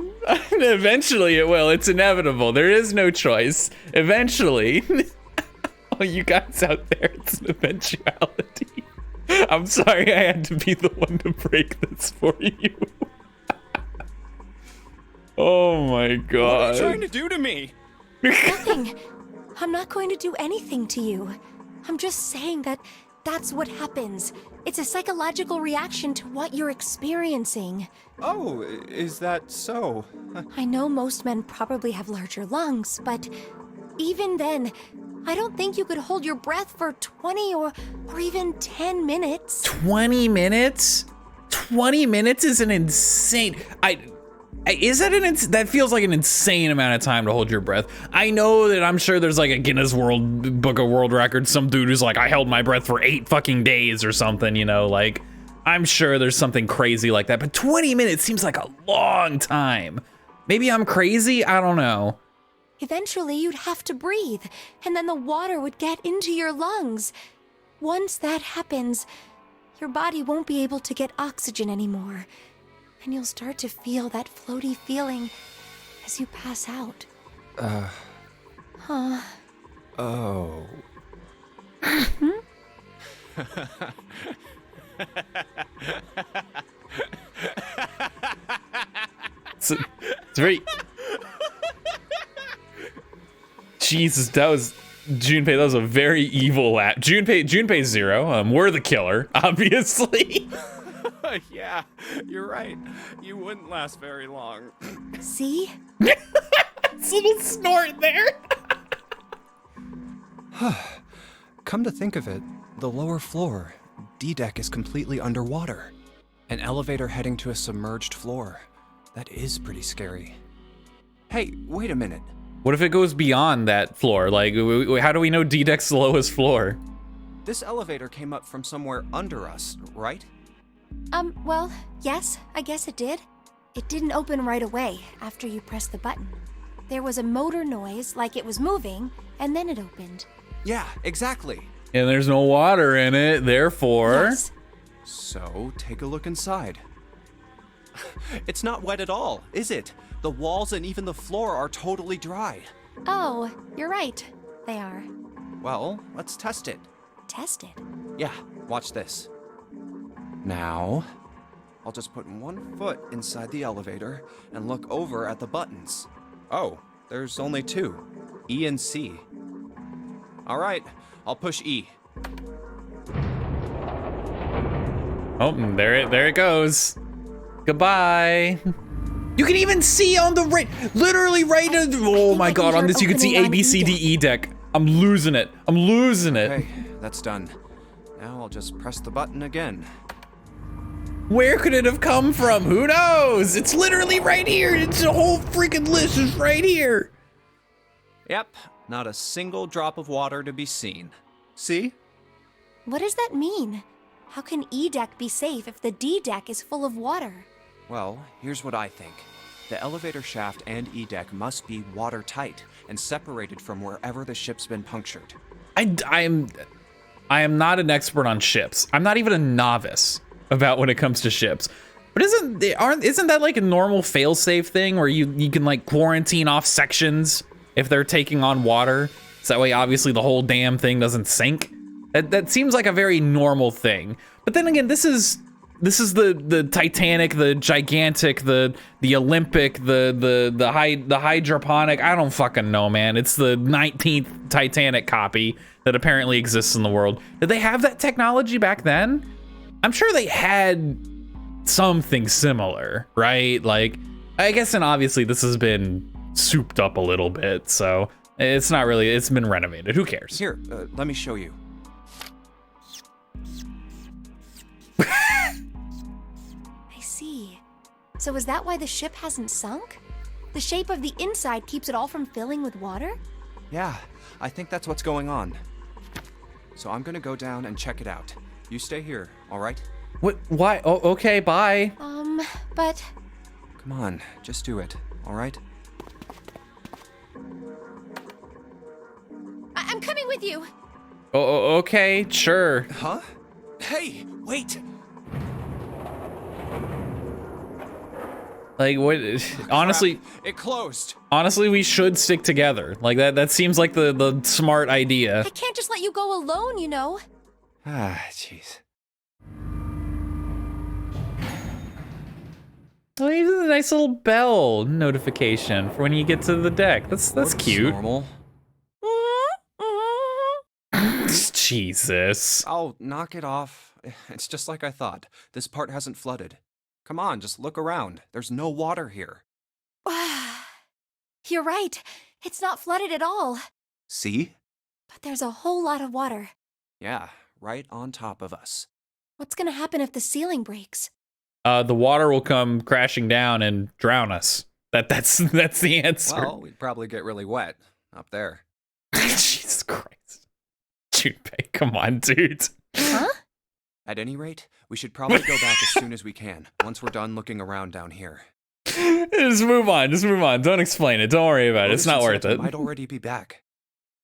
Eventually it will. It's inevitable. There is no choice. Eventually. Oh, you guys out there, it's an eventuality. I'm sorry I had to be the one to break this for you. Oh my god. What are you trying to do to me? Nothing. I'm not going to do anything to you. I'm just saying that that's what happens. It's a psychological reaction to what you're experiencing. Oh, is that so? I know most men probably have larger lungs, but even then, I don't think you could hold your breath for 20 or even 10 minutes. 20 minutes? 20 minutes is an insane. That feels like an insane amount of time to hold your breath. I know that I'm sure there's like a Guinness Book of World Records, some dude who's like, I held my breath for 8 fucking days or something, you know, like, I'm sure there's something crazy like that, but 20 minutes seems like a long time. Maybe I'm crazy, I don't know. Eventually, you'd have to breathe, and then the water would get into your lungs. Once that happens, your body won't be able to get oxygen anymore, and you'll start to feel that floaty feeling as you pass out. Huh. Oh. It's very... Jesus, that was... Junpei, that was a very evil laugh. Junpei's 0. We're the killer, obviously. Yeah, you're right. You wouldn't last very long. See? It's a little snort there. Come to think of it, the lower floor, D-deck, is completely underwater. An elevator heading to a submerged floor. That is pretty scary. Hey, wait a minute. What if it goes beyond that floor? Like, how do we know D-deck's the lowest floor? This elevator came up from somewhere under us, right? Well, yes, I guess it did. It didn't open right away after you pressed the button. There was a motor noise, like it was moving, and then it opened. Yeah, exactly. And there's no water in it, therefore... Yes. So, take a look inside. It's not wet at all, is it? The walls and even the floor are totally dry. Oh, you're right. They are. Well, let's test it. Test it. Yeah, watch this. Now, I'll just put one foot inside the elevator and look over at the buttons. Oh, there's only 2, E and C. All right, I'll push E. Oh, there it goes. Goodbye. You can even see on the right, literally right. Oh my God, on this you can see A, B, C, D, E deck. I'm losing it. I'm losing it. Okay, that's done. Now I'll just press the button again. Where could it have come from? Who knows? It's literally right here. It's a whole freaking list is right here. Yep, not a single drop of water to be seen. See? What does that mean? How can E deck be safe if the D deck is full of water? Well, here's what I think. The elevator shaft and E deck must be watertight and separated from wherever the ship's been punctured. I am not an expert on ships. I'm not even a novice about when it comes to ships. But isn't that like a normal fail-safe thing where you can like quarantine off sections if they're taking on water? So that way obviously the whole damn thing doesn't sink. That seems like a very normal thing. But then again, this is the Titanic, the gigantic, the Olympic, the hydroponic. I don't fucking know, man. It's the 19th Titanic copy that apparently exists in the world. Did they have that technology back then? I'm sure they had something similar, right? Like, I guess, and obviously this has been souped up a little bit, so it's not really, it's been renovated. Who cares? Here, let me show you. I see. So is that why the ship hasn't sunk? The shape of the inside keeps it all from filling with water? Yeah, I think that's what's going on. So I'm gonna go down and check it out. You stay here, all right? What? Why? Oh, okay, bye. But... Come on, just do it, all right? I'm coming with you! Oh, okay, sure. Huh? Hey, wait! Like, what? Honestly, Crap, it closed. Honestly, we should stick together. Like that seems like the smart idea. I can't just let you go alone, you know. Ah, jeez. Oh, even a nice little bell notification for when you get to the deck. That's Looks cute. Normal. Jesus. Oh, knock it off. It's just like I thought. This part hasn't flooded. Come on, just look around. There's no water here. You're right. It's not flooded at all. See? But there's a whole lot of water. Yeah, right on top of us. What's gonna happen if the ceiling breaks? the water will come crashing down and drown us. That's the answer. Well, we'd probably get really wet up there. Jesus Christ. Junpei, come on, dude. Huh? At any rate, we should probably go back as soon as we can, once we're done looking around down here. Just move on. Don't explain it. Don't worry about it. It's not worth it. Might already be back.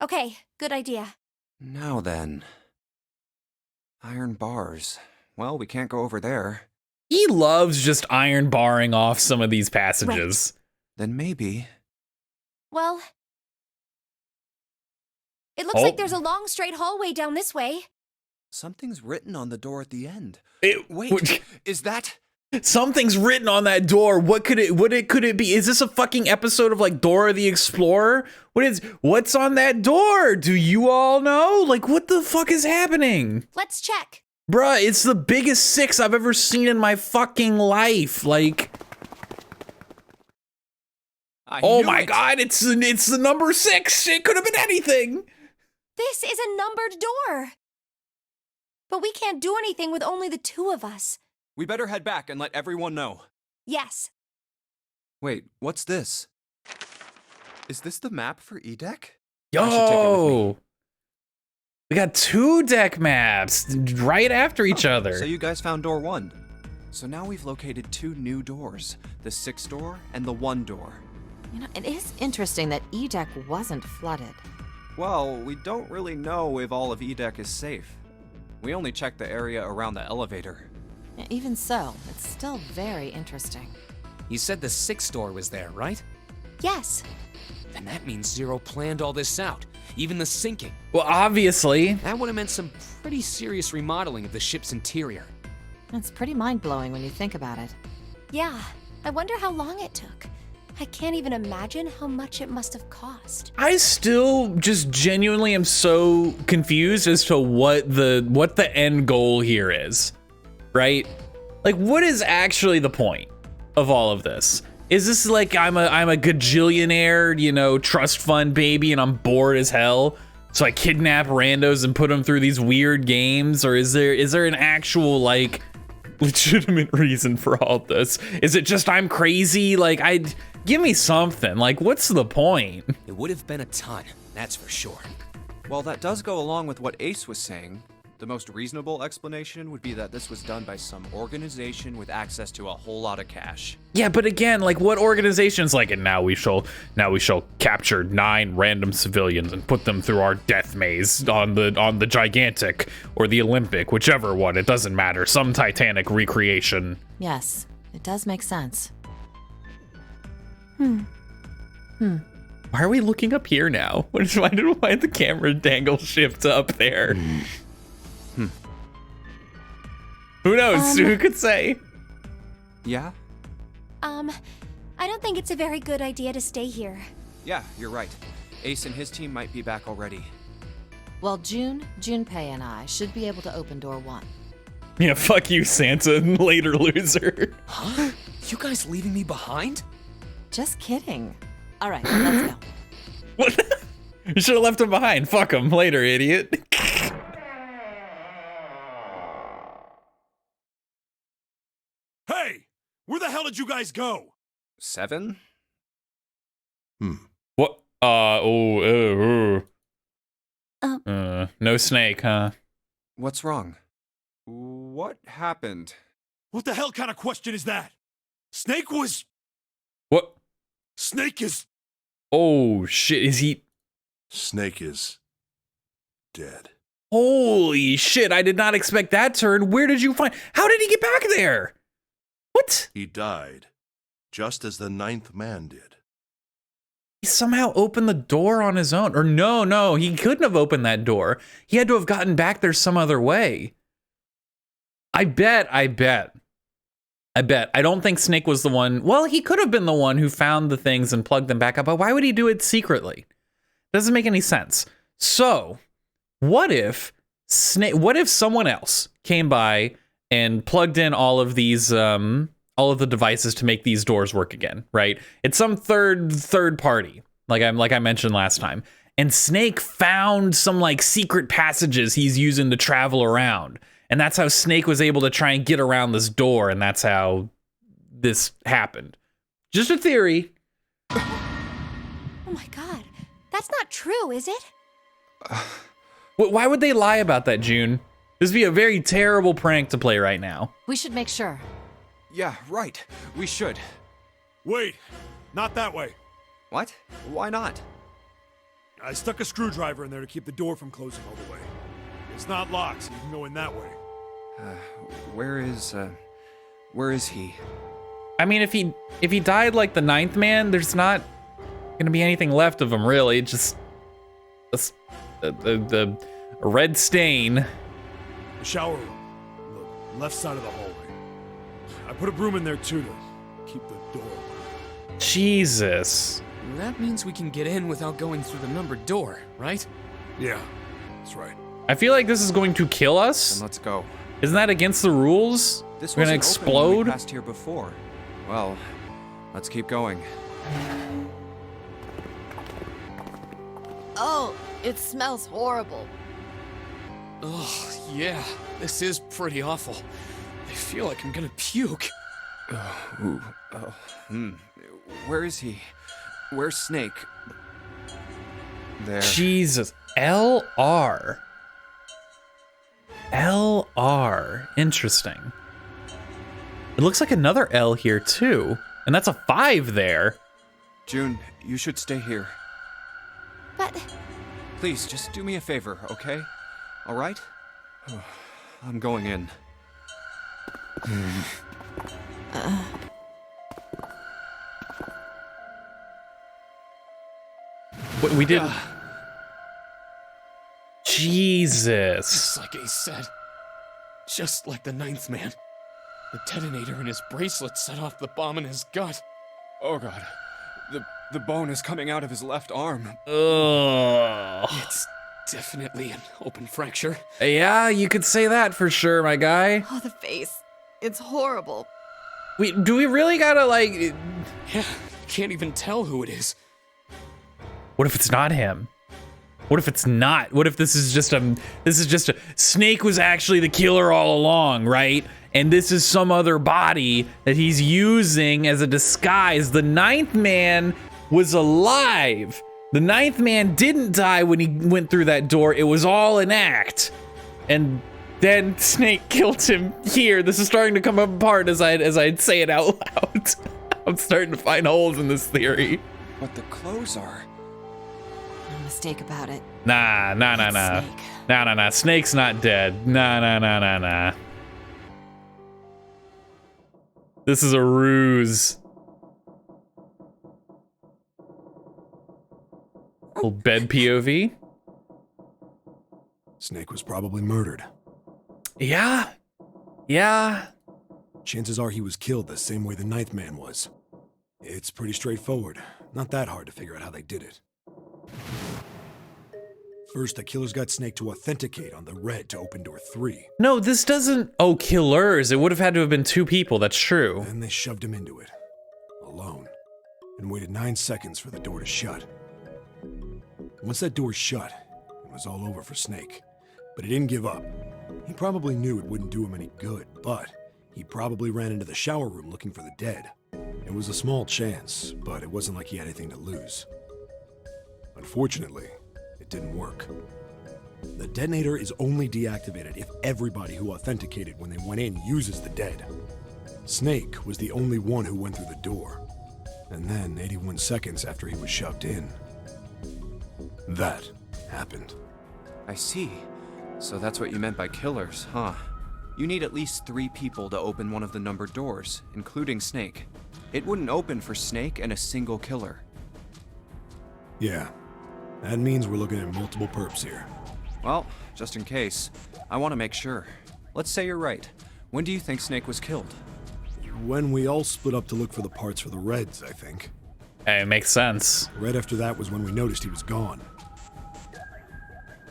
Okay, good idea. Now then. Iron bars. Well, we can't go over there. He loves just iron barring off some of these passages. Then maybe... Well, it looks like there's a long straight hallway down this way. Something's written on the door at the end. Wait, Is that... something's written on that door. What could it be? Is this a fucking episode of like Dora the Explorer? What's on that door? Do you all know? Like, what the fuck is happening? Let's check. Bruh, it's the biggest 6 I've ever seen in my fucking life. Like, oh my god, it's the number 6. It could have been anything. This is a numbered door. But we can't do anything with only the 2 of us. We better head back and let everyone know. Yes. Wait, what's this? Is this the map for E-Deck? I should take it with Yo, me. we got 2 deck maps right after each other. So you guys found door 1. So now we've located 2 new doors. The 6 door and the 1 door. You know, it is interesting that E-Deck wasn't flooded. Well, we don't really know if all of E-Deck is safe. We only checked the area around the elevator. Even so, it's still very interesting. You said the 6th door was there, right? Yes. Then that means Zero planned all this out, even the sinking. Well, obviously. That would have meant some pretty serious remodeling of the ship's interior. It's pretty mind-blowing when you think about it. Yeah. I wonder how long it took. I can't even imagine how much it must have cost. I still just genuinely am so confused as to what the end goal here is, right? Like, what is actually the point of all of this? Is this like I'm a gajillionaire, you know, trust fund baby, and I'm bored as hell, so I kidnap randos and put them through these weird games? Or is there an actual like legitimate reason for all this? Is it just I'm crazy? Like, give me something. Like, what's the point? It would have been a ton, that's for sure. Well, that does go along with what Ace was saying. The most reasonable explanation would be that this was done by some organization with access to a whole lot of cash. Yeah, but again, like, what organization's like, and now we shall capture 9 random civilians and put them through our death maze on the gigantic or the Olympic, whichever one, it doesn't matter. Some Titanic recreation. Yes, it does make sense. Why are we looking up here now? Why did the camera dangle shift up there? Who knows? Who could say? Yeah? I don't think it's a very good idea to stay here. Yeah, you're right. Ace and his team might be back already. Well, Junpei and I should be able to open door 1. Yeah, fuck you, Santa, later loser. Huh? You guys leaving me behind? Just kidding. All right, let's go. What? You should have left him behind. Fuck him later, idiot. Hey! Where the hell did you guys go? 7? What? No snake, huh? What's wrong? What happened? What the hell kind of question is that? Snake was... What? Snake is... Oh, shit, is he... Snake is dead. Holy shit, I did not expect that turn. Where did you find... How did he get back there? What? He died, just as the 9th man did. He somehow opened the door on his own. Or no, he couldn't have opened that door. He had to have gotten back there some other way. I bet. I don't think Snake was the one. Well, he could have been the one who found the things and plugged them back up, but why would he do it secretly? Doesn't make any sense. So, what if someone else came by and plugged in all of these, all of the devices to make these doors work again, right? It's some third party, like I mentioned last time. And Snake found some like secret passages he's using to travel around. and that's how Snake was able to try and get around this door, and that's how this happened. Just a theory. Oh my god. That's not true, is it? Why would they lie about that, June? This would be a very terrible prank to play right now. We should make sure. Yeah, right. We should. Wait, not that way. What? Why not? I stuck a screwdriver in there to keep the door from closing all the way. It's not locked, so you can go in that way. Where is he? I mean, if he died like the ninth man, there's not gonna be anything left of him, really. Just a red stain. The shower room. Look, left side of the hallway. I put a broom in there too to keep the door open. Jesus. That means we can get in without going through the numbered door, right? Yeah, that's right. I feel like this is going to kill Then us. let's go. Isn't that against the rules? This We're gonna wasn't open when we explode? passed here before. Well, let's keep going. Oh, it smells horrible. Oh, yeah. This is pretty awful. I feel like I'm gonna puke. Where is he? Where's Snake? There. Jesus. LR. LR. Interesting. It looks like another L here too. And that's a 5 there. June, you should stay here. But Please, just do me a favor, okay? All right? I'm going in. We did. Jesus. Just like he said. Just like the ninth man. The detonator in his bracelet set off the bomb in his gut. Oh god. The bone is coming out of his left arm. Ugh. It's definitely an open fracture. Yeah, you could say that for sure, my guy. Oh, the face. It's horrible. Do we really gotta, like... Yeah, can't even tell who it is. What if it's not him? What if it's not? What if this is just a Snake was actually the killer all along, right? And this is some other body that he's using as a disguise. The ninth man was alive. The ninth man didn't die when he went through that door. It was all an act. And then Snake killed him here. This is starting to come apart as I'd say it out loud. I'm starting to find holes in this theory. But the clothes are. No mistake about it. Nah. Snake. Nah. Snake's not dead. Nah. This is a ruse. Little bed POV. Snake was probably murdered. Yeah. Chances are he was killed the same way the ninth man was. It's pretty straightforward. Not that hard to figure out how they did it. First, the killers got Snake to authenticate on the red to open door 3. No, this doesn't... Oh, killers. It would have had to have been 2 people. That's true. Then they shoved him into it, alone, and waited 9 seconds for the door to shut. Once that door shut, it was all over for Snake. But he didn't give up. He probably knew it wouldn't do him any good, but he probably ran into the shower room looking for the dead. It was a small chance, but it wasn't like he had anything to lose. Unfortunately, it didn't work. The detonator is only deactivated if everybody who authenticated when they went in uses the dead. Snake was the only one who went through the door. And then, 81 seconds after he was shoved in, that happened. I see. So that's what you meant by killers, huh? You need at least 3 people to open one of the numbered doors, including Snake. It wouldn't open for Snake and a single killer. Yeah, that means we're looking at multiple perps here. Well, just in case, I want to make sure. Let's say you're right. When do you think Snake was killed? When we all split up to look for the parts for the Reds, I think. Hey, it makes sense. Right after that was when we noticed he was gone.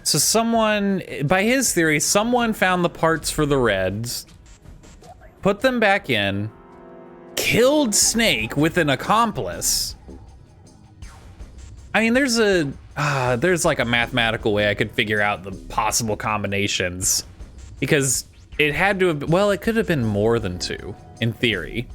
So someone, by his theory, someone found the parts for the Reds, put them back in, killed Snake with an accomplice. I mean, there's like a mathematical way I could figure out the possible combinations. Because It had to have been, well, it could have been more than 2, in theory.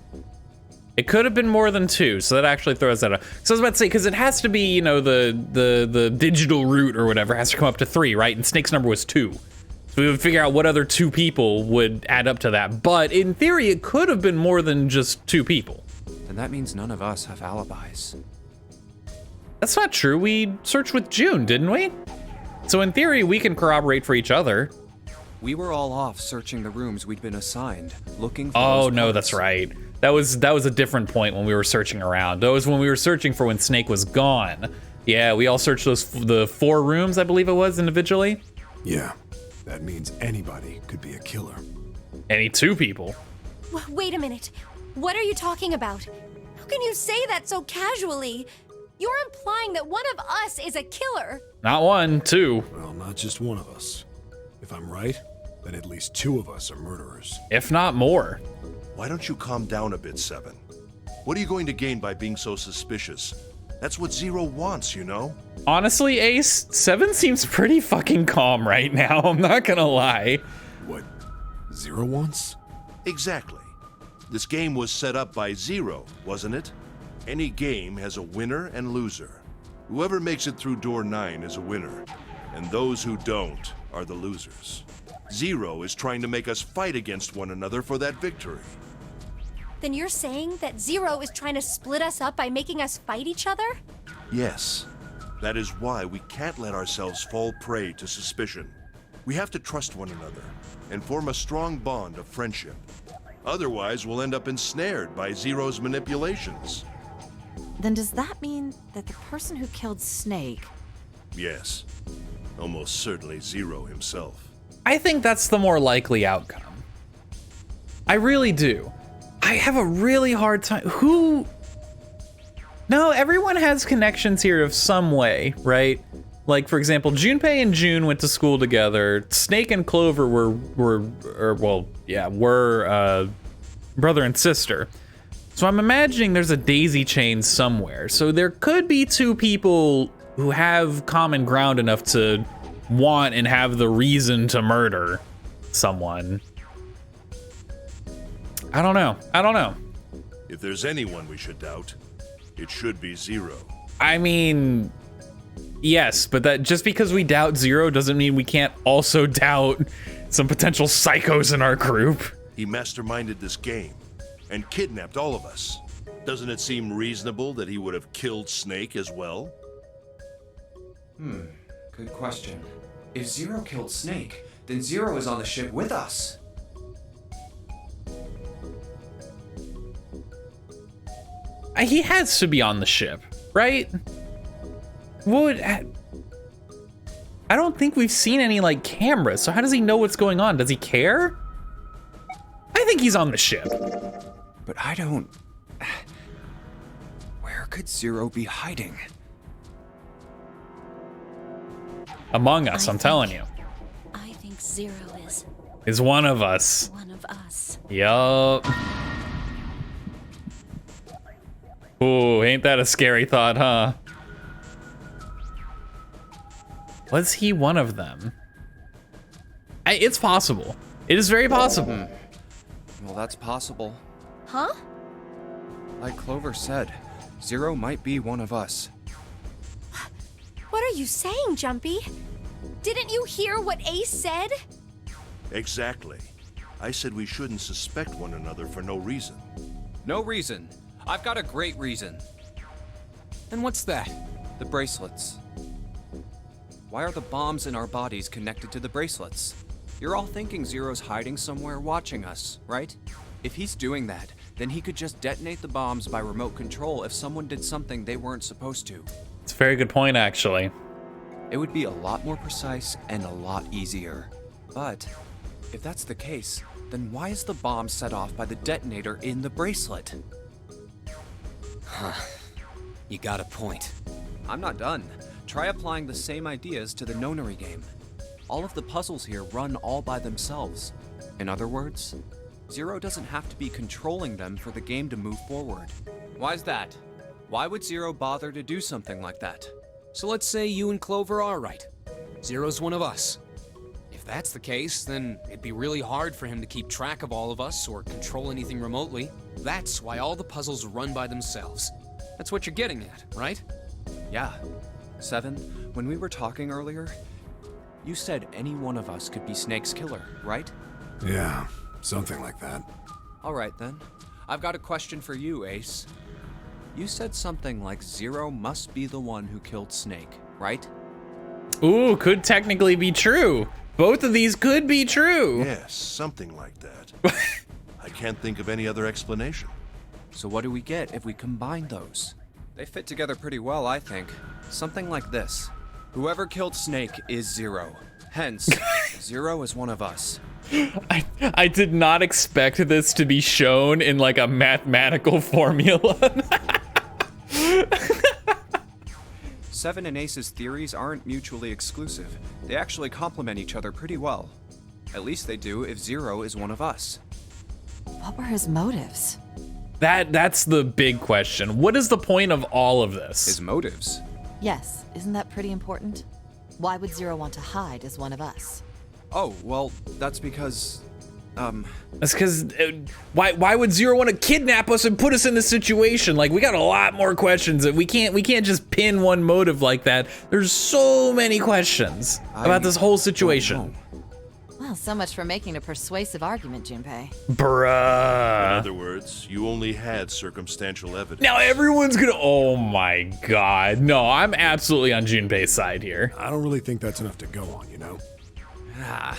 It could have been more than 2, so that actually throws that out. So I was about to say, because it has to be, you know, the digital root or whatever has to come up to 3, right? And Snake's number was 2. So we would figure out what other 2 people would add up to that. But in theory, it could have been more than just 2 people. And that means none of us have alibis. That's not true. We searched with June, didn't we? So in theory, we can corroborate for each other. We were all off searching the rooms we'd been assigned, looking for Oh, those no, parts. that's right. That was a different point when we were searching around. That was when we were searching for when Snake was gone. Yeah, we all searched the 4 rooms, I believe it was, individually. Yeah, that means anybody could be a killer. Any 2 people. Wait a minute. What are you talking about? How can you say that so casually? You're implying that one of us is a killer. Not 1, 2. Well, not just one of us. If I'm right, then at least 2 of us are murderers. If not more. Why don't you calm down a bit, Seven? What are you going to gain by being so suspicious? That's what Zero wants, you know? Honestly, Ace, 7 seems pretty fucking calm right now. I'm not gonna lie. What Zero wants? Exactly. This game was set up by Zero, wasn't it? Any game has a winner and loser. Whoever makes it through door 9 is a winner, and those who don't are the losers. Zero is trying to make us fight against one another for that victory. Then you're saying that Zero is trying to split us up by making us fight each other? Yes. That is why we can't let ourselves fall prey to suspicion. We have to trust one another and form a strong bond of friendship. Otherwise, we'll end up ensnared by Zero's manipulations. Then does that mean that the person who killed Snake... Yes. Almost certainly Zero himself. I think that's the more likely outcome. I really do. I have a really hard time. No, everyone has connections here of some way, right? Like, for example, Junpei and June went to school together. Snake and Clover were brother and sister. So I'm imagining there's a daisy chain somewhere. So there could be 2 people who have common ground enough to want and have the reason to murder someone. I don't know. If there's anyone we should doubt, it should be Zero. I mean, yes, but that just because we doubt Zero doesn't mean we can't also doubt some potential psychos in our group. He masterminded this game and kidnapped all of us. Doesn't it seem reasonable that he would have killed Snake as well? Good question. If Zero killed Snake, then Zero is on the ship with us. He has to be on the ship, right? I don't think we've seen any, like, cameras, so how does he know what's going on? Does he care? I think he's on the ship. But I don't... Where could Zero be hiding? Among us, I'm telling you. I think Zero Is one of us. one of us. Yup. Ooh, ain't that a scary thought, huh? Was he one of them? It's possible. It is very possible. Well, that's possible. Huh? Like Clover said, Zero might be one of us. What are you saying, Jumpy? Didn't you hear what Ace said? Exactly. I said we shouldn't suspect one another for no reason. No reason. I've got a great reason. And what's that? The bracelets. Why are the bombs in our bodies connected to the bracelets? You're all thinking Zero's hiding somewhere watching us, right? If he's doing that, then he could just detonate the bombs by remote control if someone did something they weren't supposed to. It's a very good point, actually. It would be a lot more precise and a lot easier. But if that's the case, then why is the bomb set off by the detonator in the bracelet? You got a point. I'm not done. Try applying the same ideas to the Nonary game. All of the puzzles here run all by themselves. In other words, Zero doesn't have to be controlling them for the game to move forward. Why's that? Why would Zero bother to do something like that? So let's say you and Clover are right. Zero's one of us. If that's the case, then it'd be really hard for him to keep track of all of us or control anything remotely. That's why all the puzzles run by themselves. That's what you're getting at, right? Yeah. 7, when we were talking earlier, you said any one of us could be Snake's killer, right? Yeah, something like that. All right then. I've got a question for you, Ace. You said something like Zero must be the one who killed Snake, right? Ooh, could technically be true. Both of these could be true. Yes, something like that. I can't think of any other explanation. So what do we get if we combine those? They fit together pretty well, I think. Something like this. Whoever killed Snake is Zero. Hence, Zero is one of us. I did not expect this to be shown in like a mathematical formula. 7 and Ace's theories aren't mutually exclusive. They actually complement each other pretty well. At least they do if Zero is one of us. What were his motives? That's the big question. What is the point of all of this? His motives. Yes, isn't that pretty important? Why would Zero want to hide as one of us? Oh, well, that's because... That's because why would Zero want to kidnap us and put us in this situation? Like, we got a lot more questions that we can't just pin one motive like that. There's so many questions about this whole situation. Well, so much for making a persuasive argument, Junpei. Bruh. In other words, you only had circumstantial evidence. Now everyone's gonna, oh my god. No, I'm absolutely on Junpei's side here. I don't really think that's enough to go on, you know? Ah.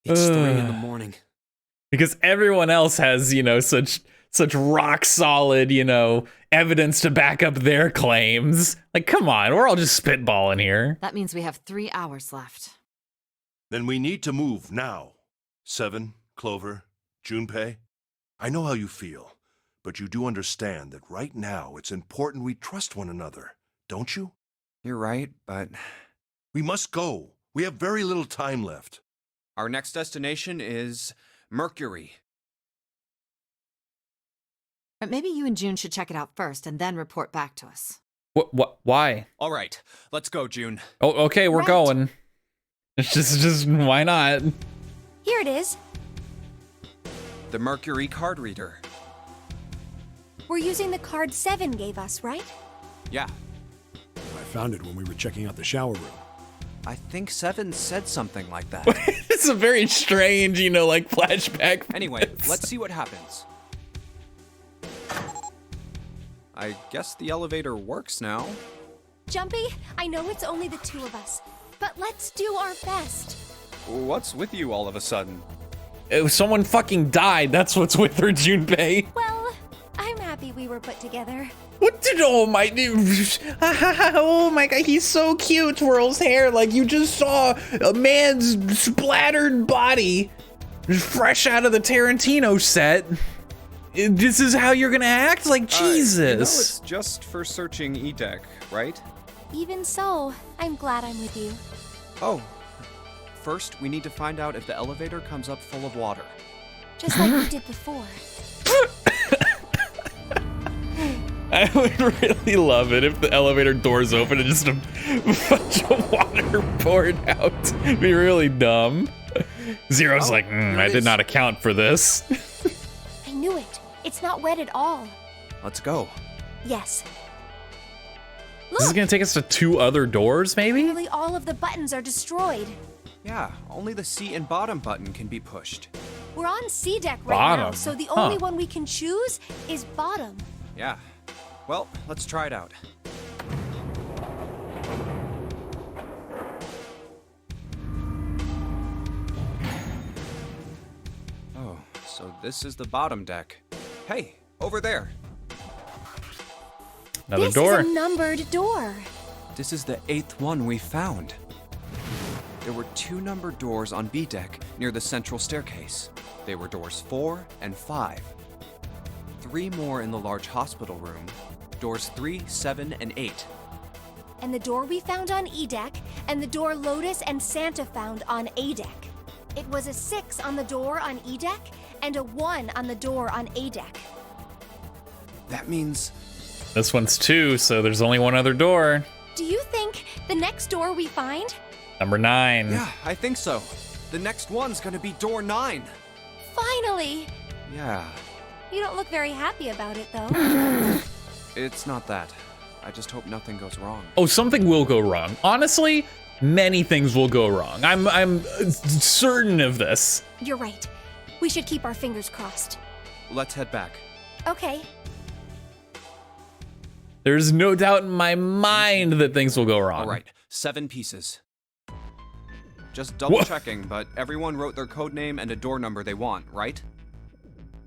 It's 3 in the morning. Because everyone else has, you know, such rock solid, you know, evidence to back up their claims. Like, come on, we're all just spitballing here. That means we have 3 hours left. Then we need to move now. 7, Clover, Junpei, I know how you feel, but you do understand that right now it's important we trust one another, don't you? You're right, but We must go. We have very little time left. our next destination is Mercury. But maybe you and June should check it out first and then report back to us. What, why? All right, let's go, June. Oh, okay, we're Right. going. It's just, why not? Here it is. The Mercury card reader. We're using the card 7 gave us, right? Yeah, I found it when we were checking out the shower room. I think 7 said something like that. It's a very strange, you know, like flashback. Anyway, let's see what happens. I guess the elevator works now. Jumpy, I know it's only the 2 of us, but let's do our best. What's with you all of a sudden? Someone fucking died. That's what's with her, Junpei. Well, I'm happy we were put together. What did, oh my, oh my god, he's so cute, twirls hair, like you just saw a man's splattered body fresh out of the Tarantino set. This is how you're gonna act? Like, Jesus. You know it's just for searching E-Deck, right? Even so, I'm glad I'm with you. Oh, first we need to find out if the elevator comes up full of water. Just like we did before. I would really love it if the elevator doors open and just a bunch of water poured out. It'd be really dumb. Zero's like, there I it did is." not account for this. I knew it. It's not wet at all. Let's go. Yes. This is Look, gonna take us to 2 other doors, maybe? nearly all of the buttons are destroyed. Yeah, only the C and bottom button can be pushed. We're on C deck right now, Bottom, so the huh. only one we can choose is bottom. Yeah. Well, let's try it out. Oh, so this is the bottom deck. Hey, over there. Another This door. is a numbered door. This is the 8th one we found. There were 2 numbered doors on B deck near the central staircase. They were doors 4 and 5. 3 more in the large hospital room. Doors 3, 7, and 8. And the door we found on E deck, and the door Lotus and Santa found on A deck. It was a 6 on the door on E deck, and a 1 on the door on A deck. That means... This one's 2, so there's only one other door. Do you think the next door we find? Number 9. Yeah, I think so. The next one's gonna be door 9. Finally! Yeah, You don't look very happy about it, though. it's not that. I just hope nothing goes wrong. Oh, something will go wrong. Honestly, many things will go wrong. I'm certain of this. You're right. We should keep our fingers crossed. Let's head back. Okay. There's no doubt in my mind that things will go wrong. All right, 7 pieces. Just double checking, but everyone wrote their code name and a door number they want, right?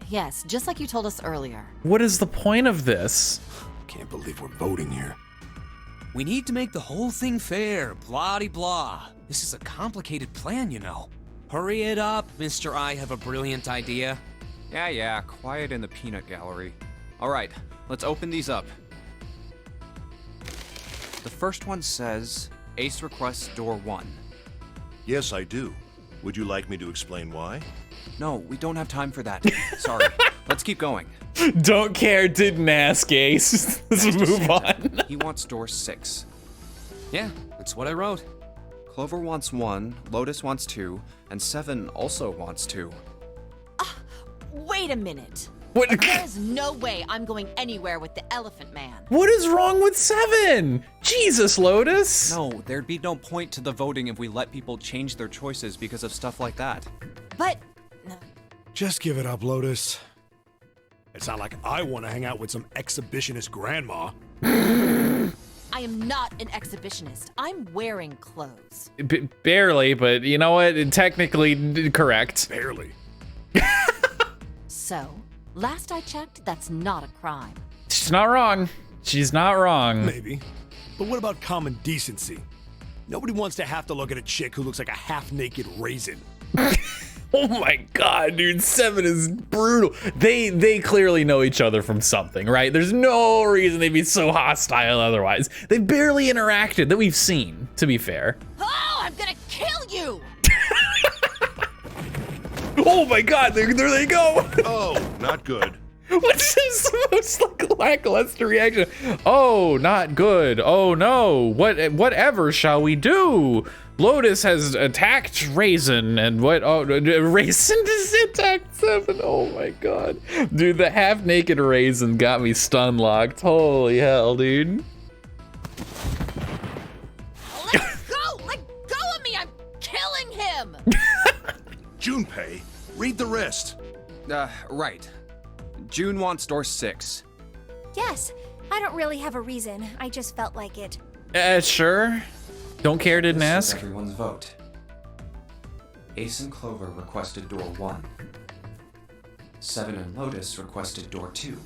Yes, just like you told us earlier. What is the point of this? Can't believe we're voting here. We need to make the whole thing fair, blah-de-blah. This is a complicated plan, you know. Hurry it up, Mr. I have a brilliant idea. Yeah, quiet in the peanut gallery. All right, let's open these up. The first one says, Ace requests door 1. Yes, I do. Would you like me to explain why? No, we don't have time for that. Sorry. Let's keep going. Don't care, didn't ask, Ace. Let's move on. He wants door 6. Yeah, that's what I wrote. Clover wants 1, Lotus wants 2, and 7 also wants 2. Wait a minute. What? There's no way I'm going anywhere with the Elephant Man. What is wrong with 7? Jesus, Lotus. No, there'd be no point to the voting if we let people change their choices because of stuff like that. But Just give it up, Lotus. It's not like I want to hang out with some exhibitionist grandma. I am not an exhibitionist. I'm wearing clothes. Barely, but you know what? Technically correct. Barely. So, last I checked, that's not a crime. She's not wrong. She's not wrong. Maybe. But what about common decency? Nobody wants to have to look at a chick who looks like a half-naked raisin. Oh my god, dude, 7 is brutal. They clearly know each other from something, right? There's no reason they'd be so hostile otherwise. They barely interacted that we've seen, to be fair. Oh, I'm gonna kill you! Oh my god, there they go. Oh, not good. What's this most like lackluster reaction? Oh, not good. Oh no. Whatever shall we do? Lotus has attacked Raisin, and what? Oh, Raisin just attacked 7. Oh my god, dude, the half-naked Raisin got me stun locked. Holy hell, dude. Let go! Let go of me! I'm killing him! Junpei, read the rest. Right. June wants door 6. Yes, I don't really have a reason. I just felt like it. Sure. Don't care, didn't This is ask. everyone's vote. Ace and Clover requested door 1. 7 and Lotus requested door 2.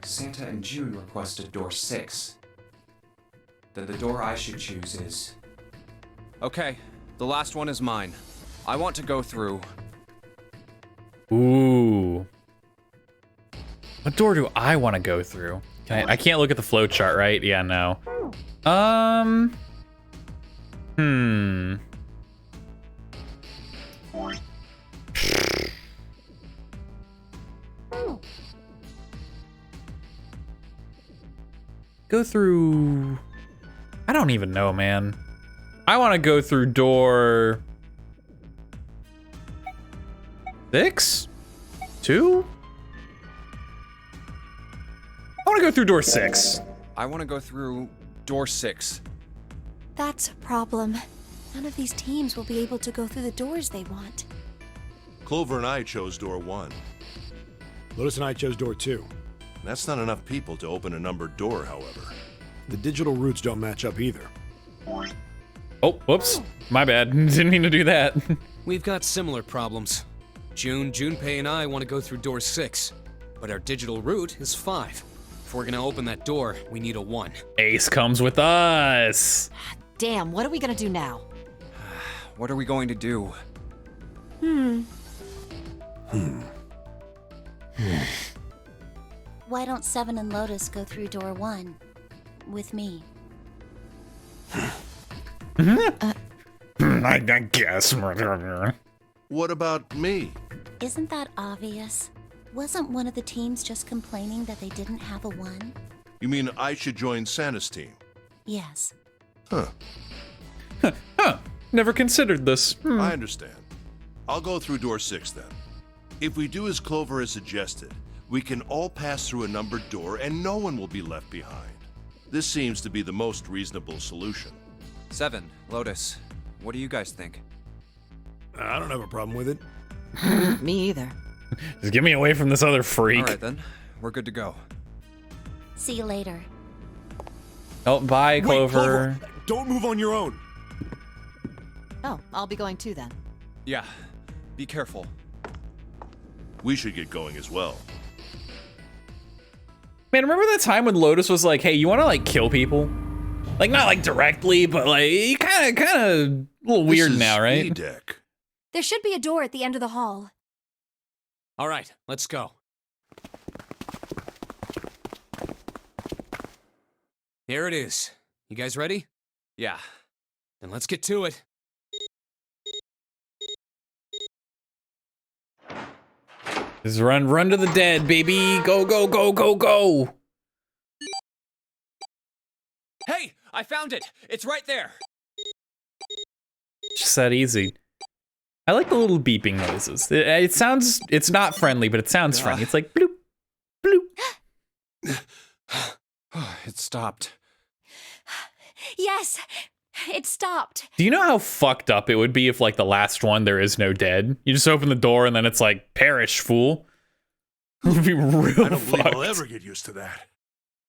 Santa and June requested door 6. Then the door I should choose is... Okay, the last one is mine. I want to go through... Ooh. What door do I want to go through? I can't look at the flow chart, right? Yeah, no. Go through... I don't even know, man. I want to go through door... 6? 2? I want to go through door 6. I want to go through door 6. That's a problem. None of these teams will be able to go through the doors they want. Clover and I chose door 1. Lotus and I chose door 2. That's not enough people to open a numbered door, however. The digital routes don't match up either. Oh, whoops. My bad. Didn't mean to do that. We've got similar problems. Junpei and I want to go through door 6, but our digital route is 5. If we're gonna open that door, we need a 1. Ace comes with us. Damn, what are we gonna do now? What are we going to do? Why don't 7 and Lotus go through door 1 with me? I guess. What about me? Isn't that obvious? Wasn't one of the teams just complaining that they didn't have a 1? You mean I should join Santa's team? Yes. Huh. Never considered this. I understand. I'll go through door 6 then. If we do as Clover has suggested, we can all pass through a numbered door and no one will be left behind. This seems to be the most reasonable solution. 7, Lotus. What do you guys think? I don't have a problem with it. Me either. Just get me away from this other freak. All right then, we're good to go. See you later. Oh, bye, Wait, Clover. Don't move on your own. Oh, I'll be going too then. Yeah, be careful. We should get going as well. Man, remember that time when Lotus was like, hey, you want to like kill people? Like, not like directly, but like, you kind of a little weird This is now, right? E-deck. There should be a door at the end of the hall. All right, let's go. Here it is. You guys ready? Yeah. Then let's get to it. Just run to the dead, baby. Go, go, go, go, go. Hey, I found it. It's right there. Just that easy. I like the little beeping noises. It sounds, it's not friendly, but it sounds friendly. It's like bloop, bloop. It stopped. Yes, it stopped. Do you know how fucked up it would be if like the last one, there is no dead? You just open the door and then it's like, perish, fool. It would be real I don't believe fucked. I'll ever get used to that.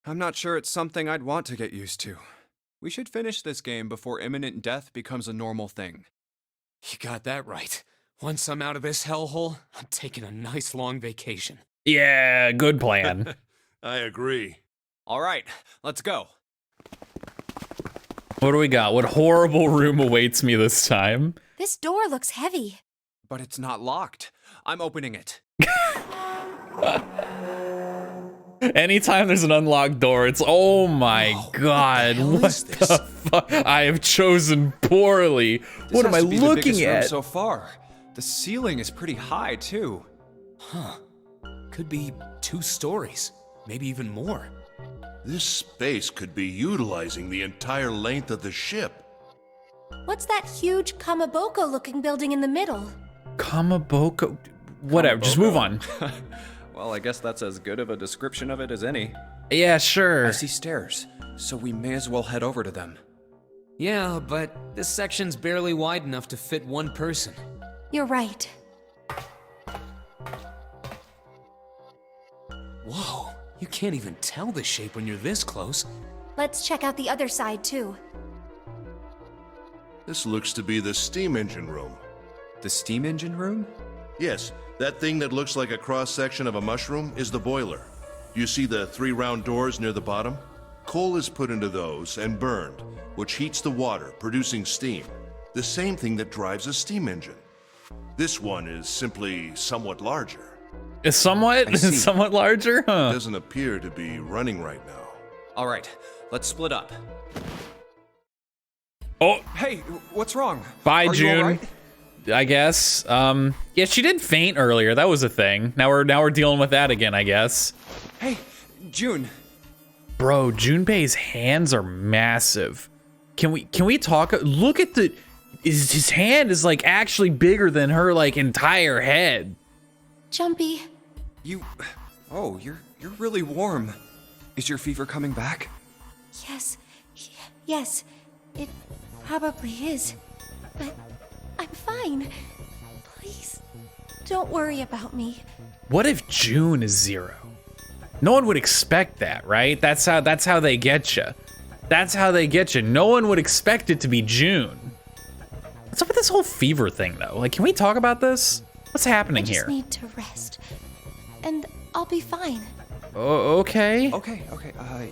I'm not sure it's something I'd want to get used to. We should finish this game before imminent death becomes a normal thing. You got that right. Once I'm out of this hellhole, I'm taking a nice long vacation. Yeah, good plan. I agree. All right, let's go. What do we got? What horrible room awaits me this time? This door looks heavy. But it's not locked. I'm opening it. Anytime there's an unlocked door, it's oh my god, hell what is this? the fuck? I have chosen poorly. This What am has I to be the biggest looking room at? so far? The ceiling is pretty high too. Huh. Could be 2 stories. Maybe even more. This space could be utilizing the entire length of the ship. What's that huge Kamaboko-looking building in the middle? Kamaboko? Whatever, just move on. Well, I guess that's as good of a description of it as any. Yeah, I sure. see stairs, so we may as well head over to them. Yeah, but this section's barely wide enough to fit 1 person. You're right. Whoa, you can't even tell the shape when you're this close. Let's check out the other side too. This looks to be the steam engine room. The steam engine room? Yes, that thing that looks like a cross-section of a mushroom is the boiler. You see the 3 round doors near the bottom? Coal is put into those and burned, which heats the water, producing steam. The same thing that drives a steam engine. This one is simply somewhat larger. It's somewhat, I see. somewhat larger, huh? Doesn't appear to be running right now. All right, let's split up. Oh, Hey, what's wrong? bye, Are you June. all right? I guess. Yeah, she did faint earlier. That was a thing. Now we're dealing with that again, I guess. Hey, June. Bro, Junpei's hands are massive. Can we talk? Look at the. His hand is like actually bigger than her like entire head. Jumpy, You. Oh, you're really warm. Is your fever coming back? yes, yes, it probably is. But I'm fine. Please, don't worry about me. What if June is 0? No one would expect that, right? That's how they get you. That's how they get you. No one would expect it to be June. What's up with this whole fever thing, though? Like, can we talk about this? What's happening I just here? need to rest, and I'll be fine. Oh, okay. Okay.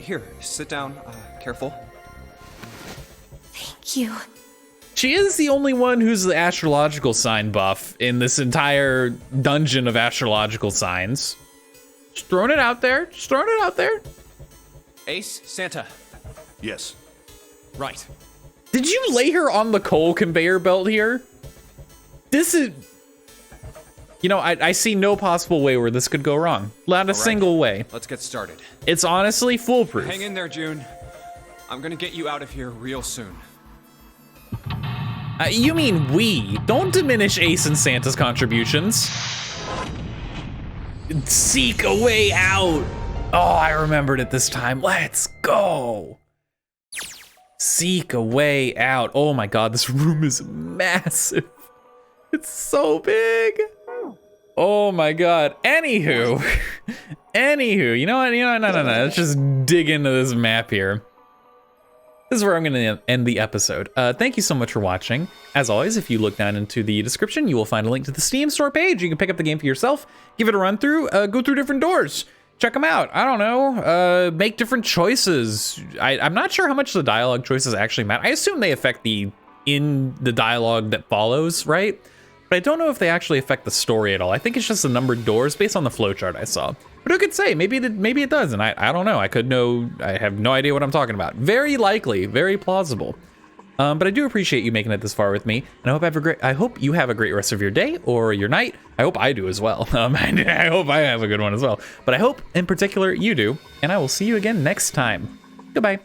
Here, sit down. Careful. Thank you. She is the only one who's the astrological sign buff in this entire dungeon of astrological signs. Just throwing it out there. Just throwing it out there. Ace, Santa. Yes. Right. Did you lay her on the coal conveyor belt here? This is... You know, I see no possible way where this could go wrong. Not a single way. Let's get started. It's honestly foolproof. Hang in there, June. I'm gonna get you out of here real soon. You mean we. Don't diminish Ace and Santa's contributions. Seek a way out. Oh, I remembered it this time. Let's go. Seek a way out. Oh my God, this room is massive. It's so big. Oh my God. Anywho, you know what? No. Let's just dig into this map here. This is where I'm gonna end the episode. Thank you so much for watching. As always, if you look down into the description, you will find a link to the Steam store page. You can pick up the game for yourself, give it a run through, go through different doors. Check them out. I don't know, make different choices. I'm not sure how much the dialogue choices actually matter. I assume they affect the dialogue that follows, right? But I don't know if they actually affect the story at all. I think it's just the numbered doors based on the flowchart I saw. But who could say? Maybe it does, and I don't know. I have no idea what I'm talking about. Very likely, very plausible. But I do appreciate you making it this far with me, and I hope you have a great rest of your day or your night. I hope I do as well. I hope I have a good one as well. But I hope in particular you do, and I will see you again next time. Goodbye.